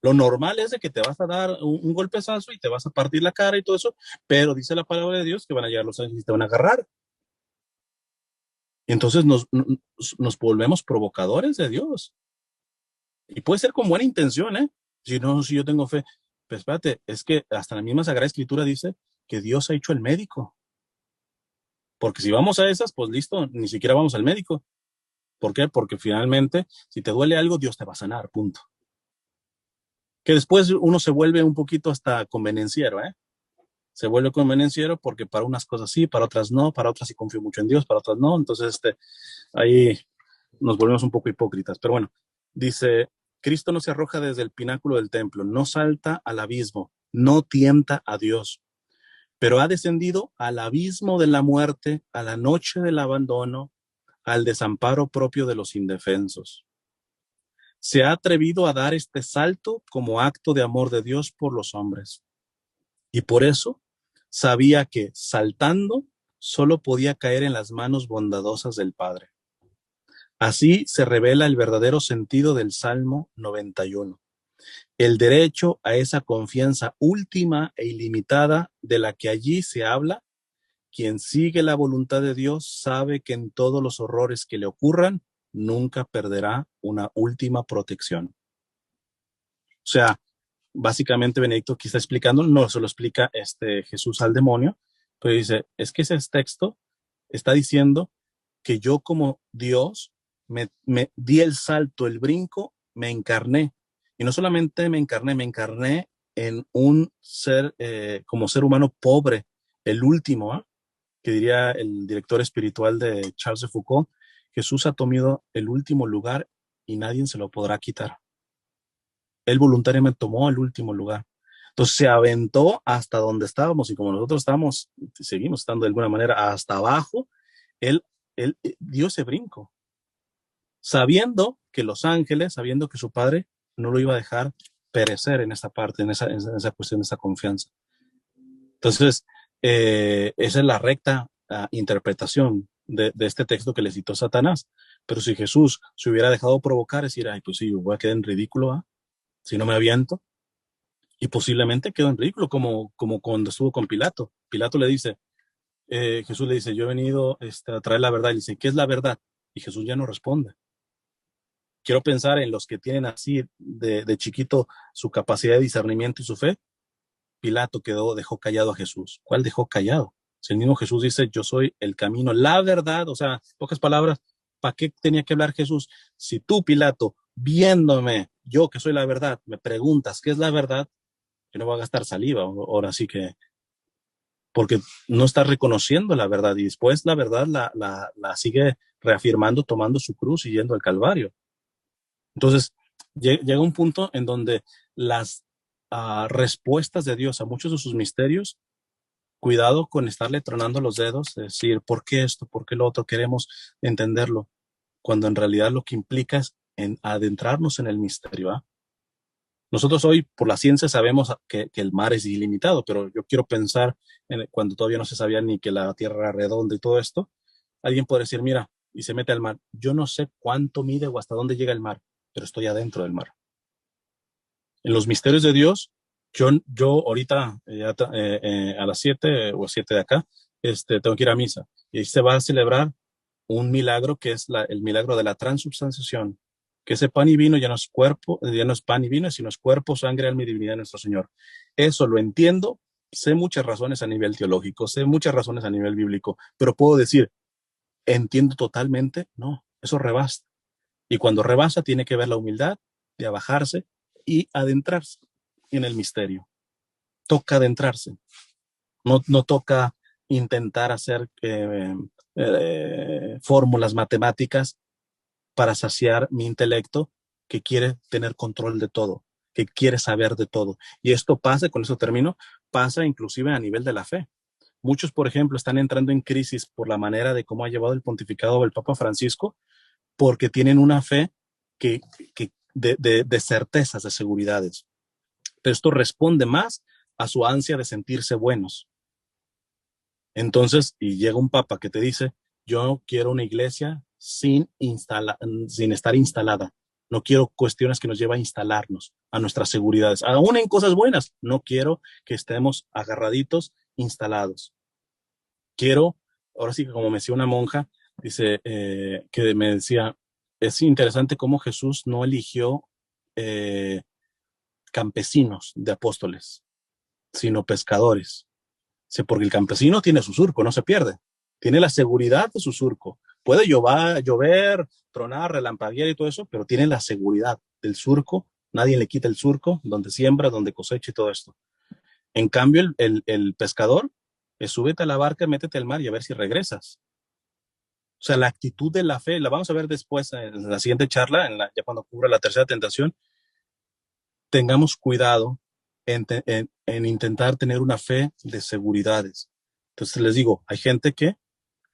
Lo normal es de que te vas a dar un golpezazo y te vas a partir la cara y todo eso, pero dice la palabra de Dios que van a llegar los ángeles y te van a agarrar. Entonces nos volvemos provocadores de Dios. Y puede ser con buena intención, ¿eh? Si yo tengo fe. Pues espérate, es que hasta la misma Sagrada Escritura dice que Dios ha hecho el médico. Porque si vamos a esas, pues listo, ni siquiera vamos al médico. ¿Por qué? Porque finalmente, si te duele algo, Dios te va a sanar, punto. Que después uno se vuelve un poquito hasta convenenciero, ¿eh? Se vuelve convenenciero porque para unas cosas sí, para otras no, para otras sí confío mucho en Dios, para otras no. Entonces, ahí nos volvemos un poco hipócritas. Pero bueno, dice, Cristo no se arroja desde el pináculo del templo, no salta al abismo, no tienta a Dios, pero ha descendido al abismo de la muerte, a la noche del abandono, al desamparo propio de los indefensos. Se ha atrevido a dar este salto como acto de amor de Dios por los hombres. Y por eso sabía que, saltando, solo podía caer en las manos bondadosas del Padre. Así se revela el verdadero sentido del Salmo 91. El derecho a esa confianza última e ilimitada de la que allí se habla. Quien sigue la voluntad de Dios sabe que en todos los horrores que le ocurran, nunca perderá una última protección. O sea, básicamente Benedicto aquí está explicando, no se lo explica Jesús al demonio, pero dice, es que ese texto está diciendo que yo como Dios me di el salto, el brinco, me encarné. Y no solamente me encarné en un ser, como ser humano pobre, el último, que diría el director espiritual de Charles de Foucault, Jesús ha tomado el último lugar y nadie se lo podrá quitar. Él voluntariamente tomó el último lugar. Entonces se aventó hasta donde estábamos y como nosotros estamos, seguimos estando de alguna manera hasta abajo, él dio ese brinco, sabiendo que los ángeles, sabiendo que su padre no lo iba a dejar perecer en esa parte, en esa cuestión, de esa confianza. Entonces, esa es la recta interpretación de este texto que le citó Satanás. Pero si Jesús se hubiera dejado provocar, es decir, ay, pues sí, voy a quedar en ridículo, si no me aviento, y posiblemente quedó en ridículo, como cuando estuvo con Pilato. Pilato le dice, Jesús le dice, yo he venido a traer la verdad. Y dice, ¿qué es la verdad? Y Jesús ya no responde. Quiero pensar en los que tienen así de chiquito su capacidad de discernimiento y su fe. Pilato dejó callado a Jesús. ¿Cuál dejó callado? Si el mismo Jesús dice, yo soy el camino, la verdad, o sea, en pocas palabras, ¿para qué tenía que hablar Jesús? Si tú, Pilato, viéndome, yo que soy la verdad, me preguntas qué es la verdad, yo no voy a gastar saliva, ahora sí que, porque no está reconociendo la verdad y después la verdad la sigue reafirmando, tomando su cruz y yendo al Calvario. Entonces, llega un punto en donde las respuestas de Dios a muchos de sus misterios, cuidado con estarle tronando los dedos, decir, ¿por qué esto? ¿Por qué lo otro? Queremos entenderlo, cuando en realidad lo que implica es en adentrarnos en el misterio. Nosotros hoy, por la ciencia, sabemos que el mar es ilimitado, pero yo quiero pensar en cuando todavía no se sabía ni que la Tierra era redonda y todo esto. Alguien puede decir, mira, y se mete al mar. Yo no sé cuánto mide o hasta dónde llega el mar, pero estoy adentro del mar. En los misterios de Dios, yo ahorita a las 7 o 7 de acá, tengo que ir a misa. Y ahí se va a celebrar un milagro que es el milagro de la transubstanciación, que ese pan y vino ya no es cuerpo, ya no es pan y vino, sino es cuerpo, sangre, alma y divinidad de nuestro Señor. Eso lo entiendo, sé muchas razones a nivel teológico, sé muchas razones a nivel bíblico, pero puedo decir, entiendo totalmente, no, eso rebasa. Y cuando rebasa tiene que ver la humildad de abajarse y adentrarse en el misterio. Toca adentrarse, no toca intentar hacer fórmulas matemáticas para saciar mi intelecto que quiere tener control de todo, que quiere saber de todo. Y esto pasa, con eso termino, pasa inclusive a nivel de la fe. Muchos, por ejemplo, están entrando en crisis por la manera de cómo ha llevado el pontificado del Papa Francisco, porque tienen una fe que de certezas, de seguridades. Pero esto responde más a su ansia de sentirse buenos. Entonces, y llega un papa que te dice, yo quiero una iglesia sin estar instalada. No quiero cuestiones que nos lleven a instalarnos a nuestras seguridades. Aún en cosas buenas, no quiero que estemos agarraditos, instalados. Quiero, ahora sí que como me decía una monja, dice, que me decía, es interesante cómo Jesús no eligió eh, campesinos de apóstoles, sino pescadores. Sí, porque el campesino tiene su surco, no se pierde. Tiene la seguridad de su surco. Puede llover, tronar, relampaguear y todo eso, pero tiene la seguridad del surco. Nadie le quita el surco, donde siembra, donde cosecha y todo esto. En cambio, el pescador es súbete a la barca, métete al mar y a ver si regresas. O sea, la actitud de la fe, la vamos a ver después en la siguiente charla, ya cuando cubra la tercera tentación. Tengamos cuidado en intentar tener una fe de seguridades. Entonces les digo, hay gente que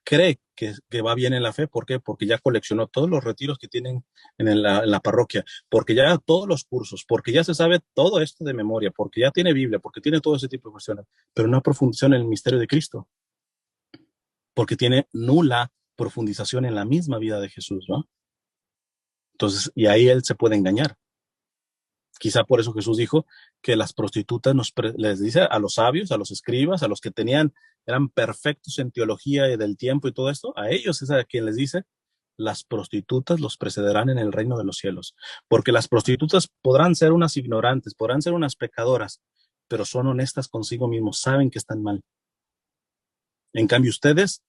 cree que va bien en la fe. ¿Por qué? Porque ya coleccionó todos los retiros que tienen en la parroquia, porque ya todos los cursos, porque ya se sabe todo esto de memoria, porque ya tiene Biblia, porque tiene todo ese tipo de cuestiones, pero no profundización en el misterio de Cristo, porque tiene nula profundización en la misma vida de Jesús, ¿no? Entonces, y ahí él se puede engañar. Quizá por eso Jesús dijo que las prostitutas les dice a los sabios, a los escribas, a los que eran perfectos en teología y del tiempo y todo esto, a ellos es a quien les dice, las prostitutas los precederán en el reino de los cielos. Porque las prostitutas podrán ser unas ignorantes, podrán ser unas pecadoras, pero son honestas consigo mismos, saben que están mal. En cambio, ustedes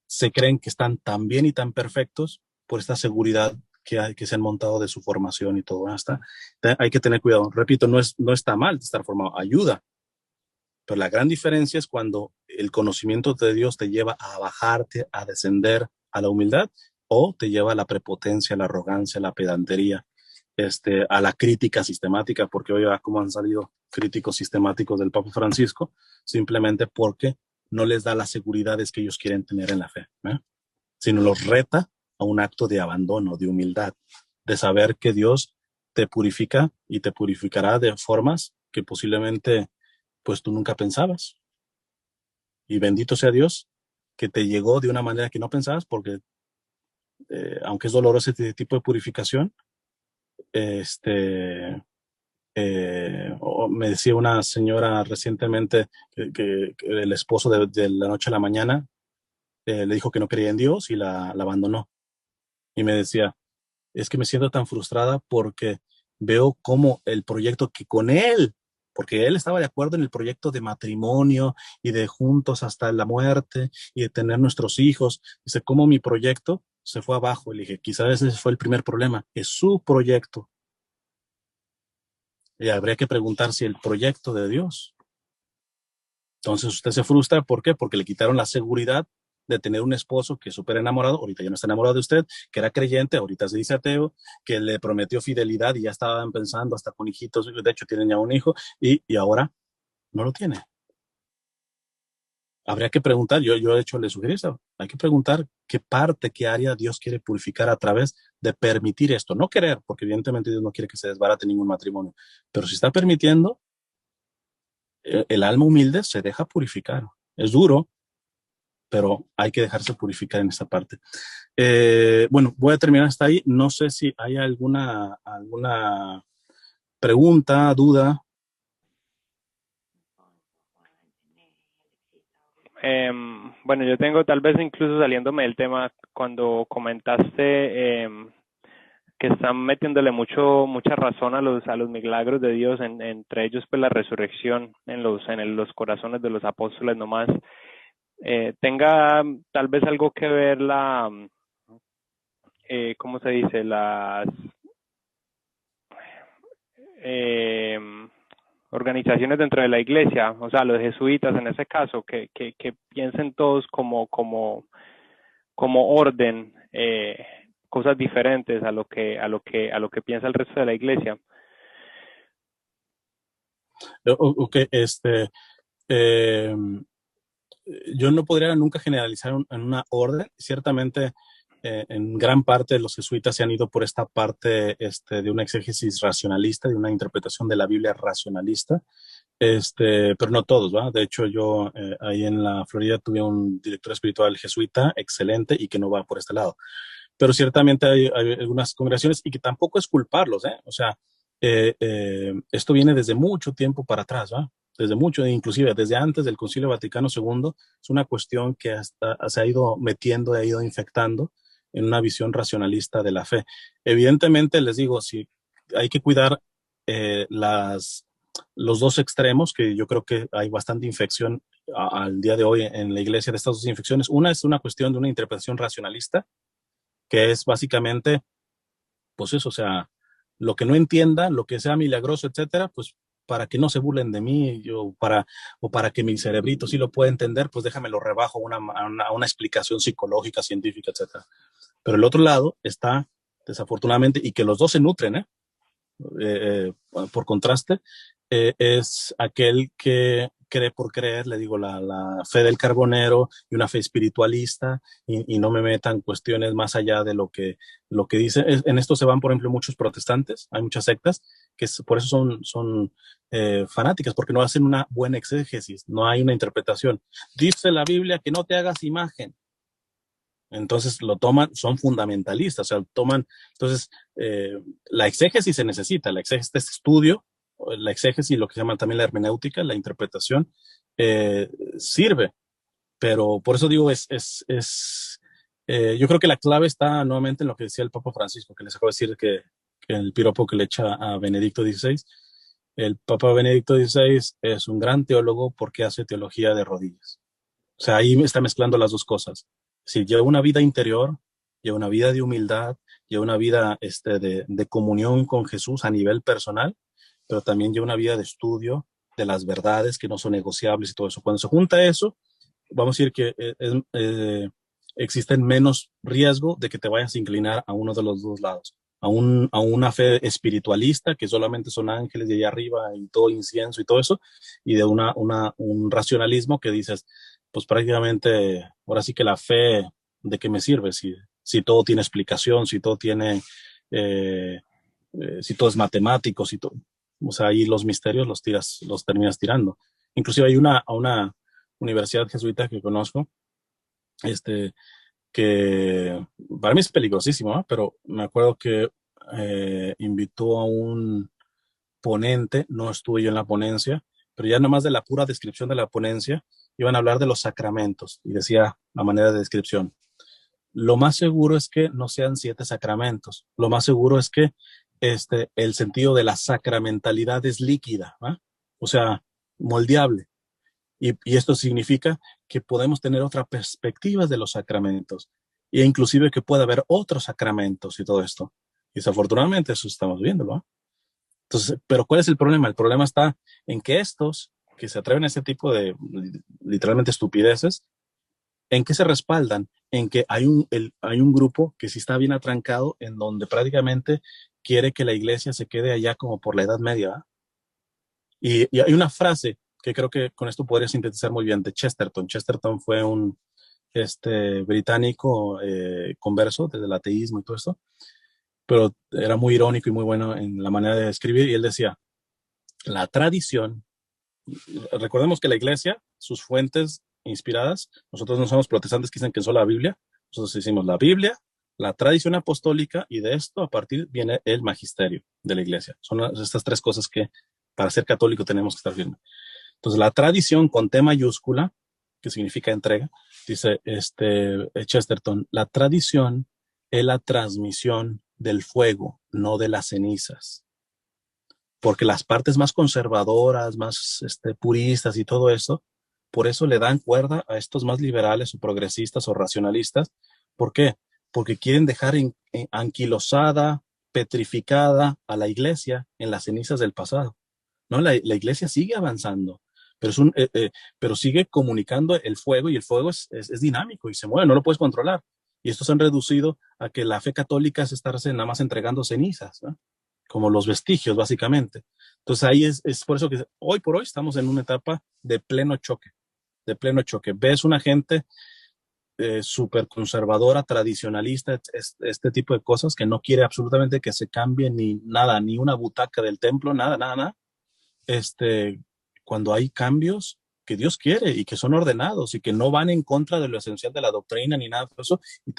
se creen que están tan bien y tan perfectos por esta seguridad que se han montado de su formación y todo. Hay que tener cuidado. Repito, no está mal estar formado, ayuda. Pero la gran diferencia es cuando el conocimiento de Dios te lleva a bajarte, a descender a la humildad, o te lleva a la prepotencia, a la arrogancia, a la pedantería, a la crítica sistemática, porque hoy va como han salido críticos sistemáticos del Papa Francisco, simplemente porque no les da las seguridades que ellos quieren tener en la fe, ¿eh? Sino los reta a un acto de abandono, de humildad, de saber que Dios te purifica y te purificará de formas que posiblemente pues tú nunca pensabas. Y bendito sea Dios que te llegó de una manera que no pensabas, porque aunque es doloroso este tipo de purificación, me decía una señora recientemente que el esposo de la noche a la mañana le dijo que no creía en Dios y la abandonó. Y me decía, es que me siento tan frustrada porque veo cómo el proyecto que con él, porque él estaba de acuerdo en el proyecto de matrimonio y de juntos hasta la muerte y de tener nuestros hijos, dice, cómo mi proyecto se fue abajo. Y le dije, quizás ese fue el primer problema, es su proyecto. Y habría que preguntar si el proyecto de Dios. Entonces usted se frustra, ¿por qué? Porque le quitaron la seguridad de tener un esposo que es súper enamorado, ahorita ya no está enamorado de usted, que era creyente, ahorita se dice ateo, que le prometió fidelidad y ya estaban pensando hasta con hijitos, de hecho tienen ya un hijo y ahora no lo tiene. Habría que preguntar, yo de hecho le sugerí eso, hay que preguntar qué parte, qué área Dios quiere purificar a través de permitir esto, no querer, porque evidentemente Dios no quiere que se desbarate ningún matrimonio, pero si está permitiendo, el alma humilde se deja purificar. Es duro, pero hay que dejarse purificar en esta parte. Bueno, voy a terminar hasta ahí. No sé si hay alguna pregunta, duda. Bueno, yo tengo tal vez incluso saliéndome del tema cuando comentaste que están metiéndole mucha razón a los milagros de Dios, entre ellos pues la resurrección en los corazones de los apóstoles nomás. Tenga tal vez algo que ver ¿cómo se dice? Las eh, organizaciones dentro de la iglesia, o sea, los jesuitas en ese caso, que piensen todos como orden, cosas diferentes a lo que piensa el resto de la iglesia. Ok, eh, yo no podría nunca generalizar en una orden. Ciertamente, en gran parte de los jesuitas se han ido por esta parte de una exégesis racionalista, de una interpretación de la Biblia racionalista, pero no todos, ¿va? De hecho, yo ahí en la Florida tuve un director espiritual jesuita excelente y que no va por este lado. Pero ciertamente hay algunas congregaciones y que tampoco es culparlos, ¿eh? O sea, esto viene desde mucho tiempo para atrás, ¿va? Desde mucho, inclusive desde antes del Concilio Vaticano II, es una cuestión que hasta se ha ido metiendo, ha ido infectando en una visión racionalista de la fe. Evidentemente, les digo, si hay que cuidar los dos extremos, que yo creo que hay bastante infección al día de hoy en la iglesia de estas dos infecciones. Una es una cuestión de una interpretación racionalista, que es básicamente, pues eso, o sea, lo que no entienda, lo que sea milagroso, etcétera, pues para que no se burlen de mí, o para que mi cerebrito sí lo pueda entender, pues déjame lo rebajo a una explicación psicológica, científica, etcétera. Pero el otro lado está, desafortunadamente, y que los dos se nutren, por contraste, es aquel que cree por creer, le digo, la fe del carbonero y una fe espiritualista, y no me metan cuestiones más allá de lo que dice. En esto se van, por ejemplo, muchos protestantes, hay muchas sectas que por eso son fanáticas, porque no hacen una buena exégesis, no hay una interpretación. Dice la Biblia que no te hagas imagen. Entonces lo toman, son fundamentalistas, o sea, toman, entonces la exégesis se necesita, la exégesis es estudio, la exégesis, lo que se llama también la hermenéutica, la interpretación, sirve, pero por eso digo, yo creo que la clave está nuevamente en lo que decía el Papa Francisco, que les acabo de decir que el piropo que le echa a Benedicto XVI. El Papa Benedicto XVI es un gran teólogo porque hace teología de rodillas. O sea, ahí está mezclando las dos cosas. Si lleva una vida interior, lleva una vida de humildad, lleva una vida de comunión con Jesús a nivel personal, pero también lleva una vida de estudio de las verdades que no son negociables y todo eso. Cuando se junta eso, vamos a decir que existen menos riesgo de que te vayas a inclinar a uno de los dos lados. A una fe espiritualista, que solamente son ángeles de allá arriba y todo incienso y todo eso, y de un racionalismo que dices, pues prácticamente, ahora sí que la fe, ¿de qué me sirve? Si todo tiene explicación, si todo tiene, eh, si todo es matemático, si todo, o sea, ahí los misterios los terminas tirando. Inclusive hay una universidad jesuita que conozco, este, que para mí es peligrosísimo, ¿no? Pero me acuerdo que invitó a un ponente, no estuve yo en la ponencia, pero ya nomás de la pura descripción de la ponencia, iban a hablar de los sacramentos y decía la manera de descripción. Lo más seguro es que no sean 7 sacramentos. Lo más seguro es que el sentido de la sacramentalidad es líquida, ¿va? O sea, moldeable. Y esto significa que podemos tener otra perspectiva de los sacramentos e inclusive que pueda haber otros sacramentos y todo esto. Y desafortunadamente eso estamos viendo, ¿no? Entonces, pero ¿cuál es el problema? El problema está en que estos que se atreven a ese tipo de literalmente estupideces, ¿en qué se respaldan? En que hay un grupo que sí está bien atrancado, en donde prácticamente quiere que la iglesia se quede allá como por la Edad Media, ¿verdad? Y hay una frase que creo que con esto podría sintetizar muy bien de Chesterton. Chesterton fue un británico converso desde el ateísmo y todo esto, pero era muy irónico y muy bueno en la manera de escribir, y él decía, la tradición, recordemos que la iglesia, sus fuentes inspiradas, nosotros no somos protestantes que dicen que es solo la Biblia, nosotros decimos la Biblia, la tradición apostólica, y de esto a partir viene el magisterio de la iglesia. Son estas 3 cosas que para ser católico tenemos que estar firmes. Entonces, la tradición con T mayúscula, que significa entrega. Dice Chesterton, la tradición es la transmisión del fuego, no de las cenizas. Porque las partes más conservadoras, más puristas y todo eso, por eso le dan cuerda a estos más liberales o progresistas o racionalistas. ¿Por qué? Porque quieren dejar anquilosada, petrificada a la iglesia en las cenizas del pasado. ¿No? La iglesia sigue avanzando, pero, pero sigue comunicando el fuego, y el fuego es dinámico y se mueve, no lo puedes controlar. Y estos han reducido a que la fe católica es estarse nada más entregando cenizas, ¿no? Como los vestigios, básicamente. Entonces ahí es por eso que hoy por hoy estamos en una etapa de pleno choque, de pleno choque. Ves una gente súper conservadora, tradicionalista, este tipo de cosas, que no quiere absolutamente que se cambie ni nada, ni una butaca del templo, nada, nada, nada. Cuando hay cambios que Dios quiere y que son ordenados y que no van en contra de lo esencial de la doctrina ni nada de eso, y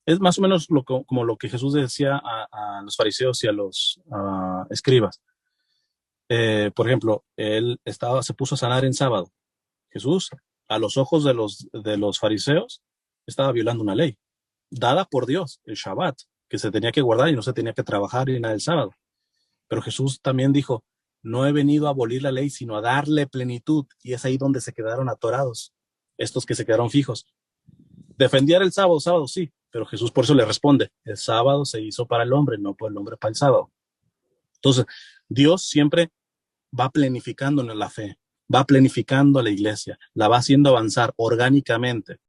es más o menos como lo que Jesús decía a los fariseos y a los escribas. Por ejemplo, él se puso a sanar en sábado. Jesús, a los ojos de los fariseos, estaba violando una ley dada por Dios, el Shabbat, que se tenía que guardar y no se tenía que trabajar ni nada el sábado. Pero Jesús también dijo, no he venido a abolir la ley, sino a darle plenitud. Y es ahí donde se quedaron atorados, estos que se quedaron fijos. Defendían el sábado sí, pero Jesús por eso le responde, el sábado se hizo para el hombre, no por el hombre para el sábado. Entonces, Dios siempre va planificando en la fe, va planificando a la iglesia, la va haciendo avanzar orgánicamente.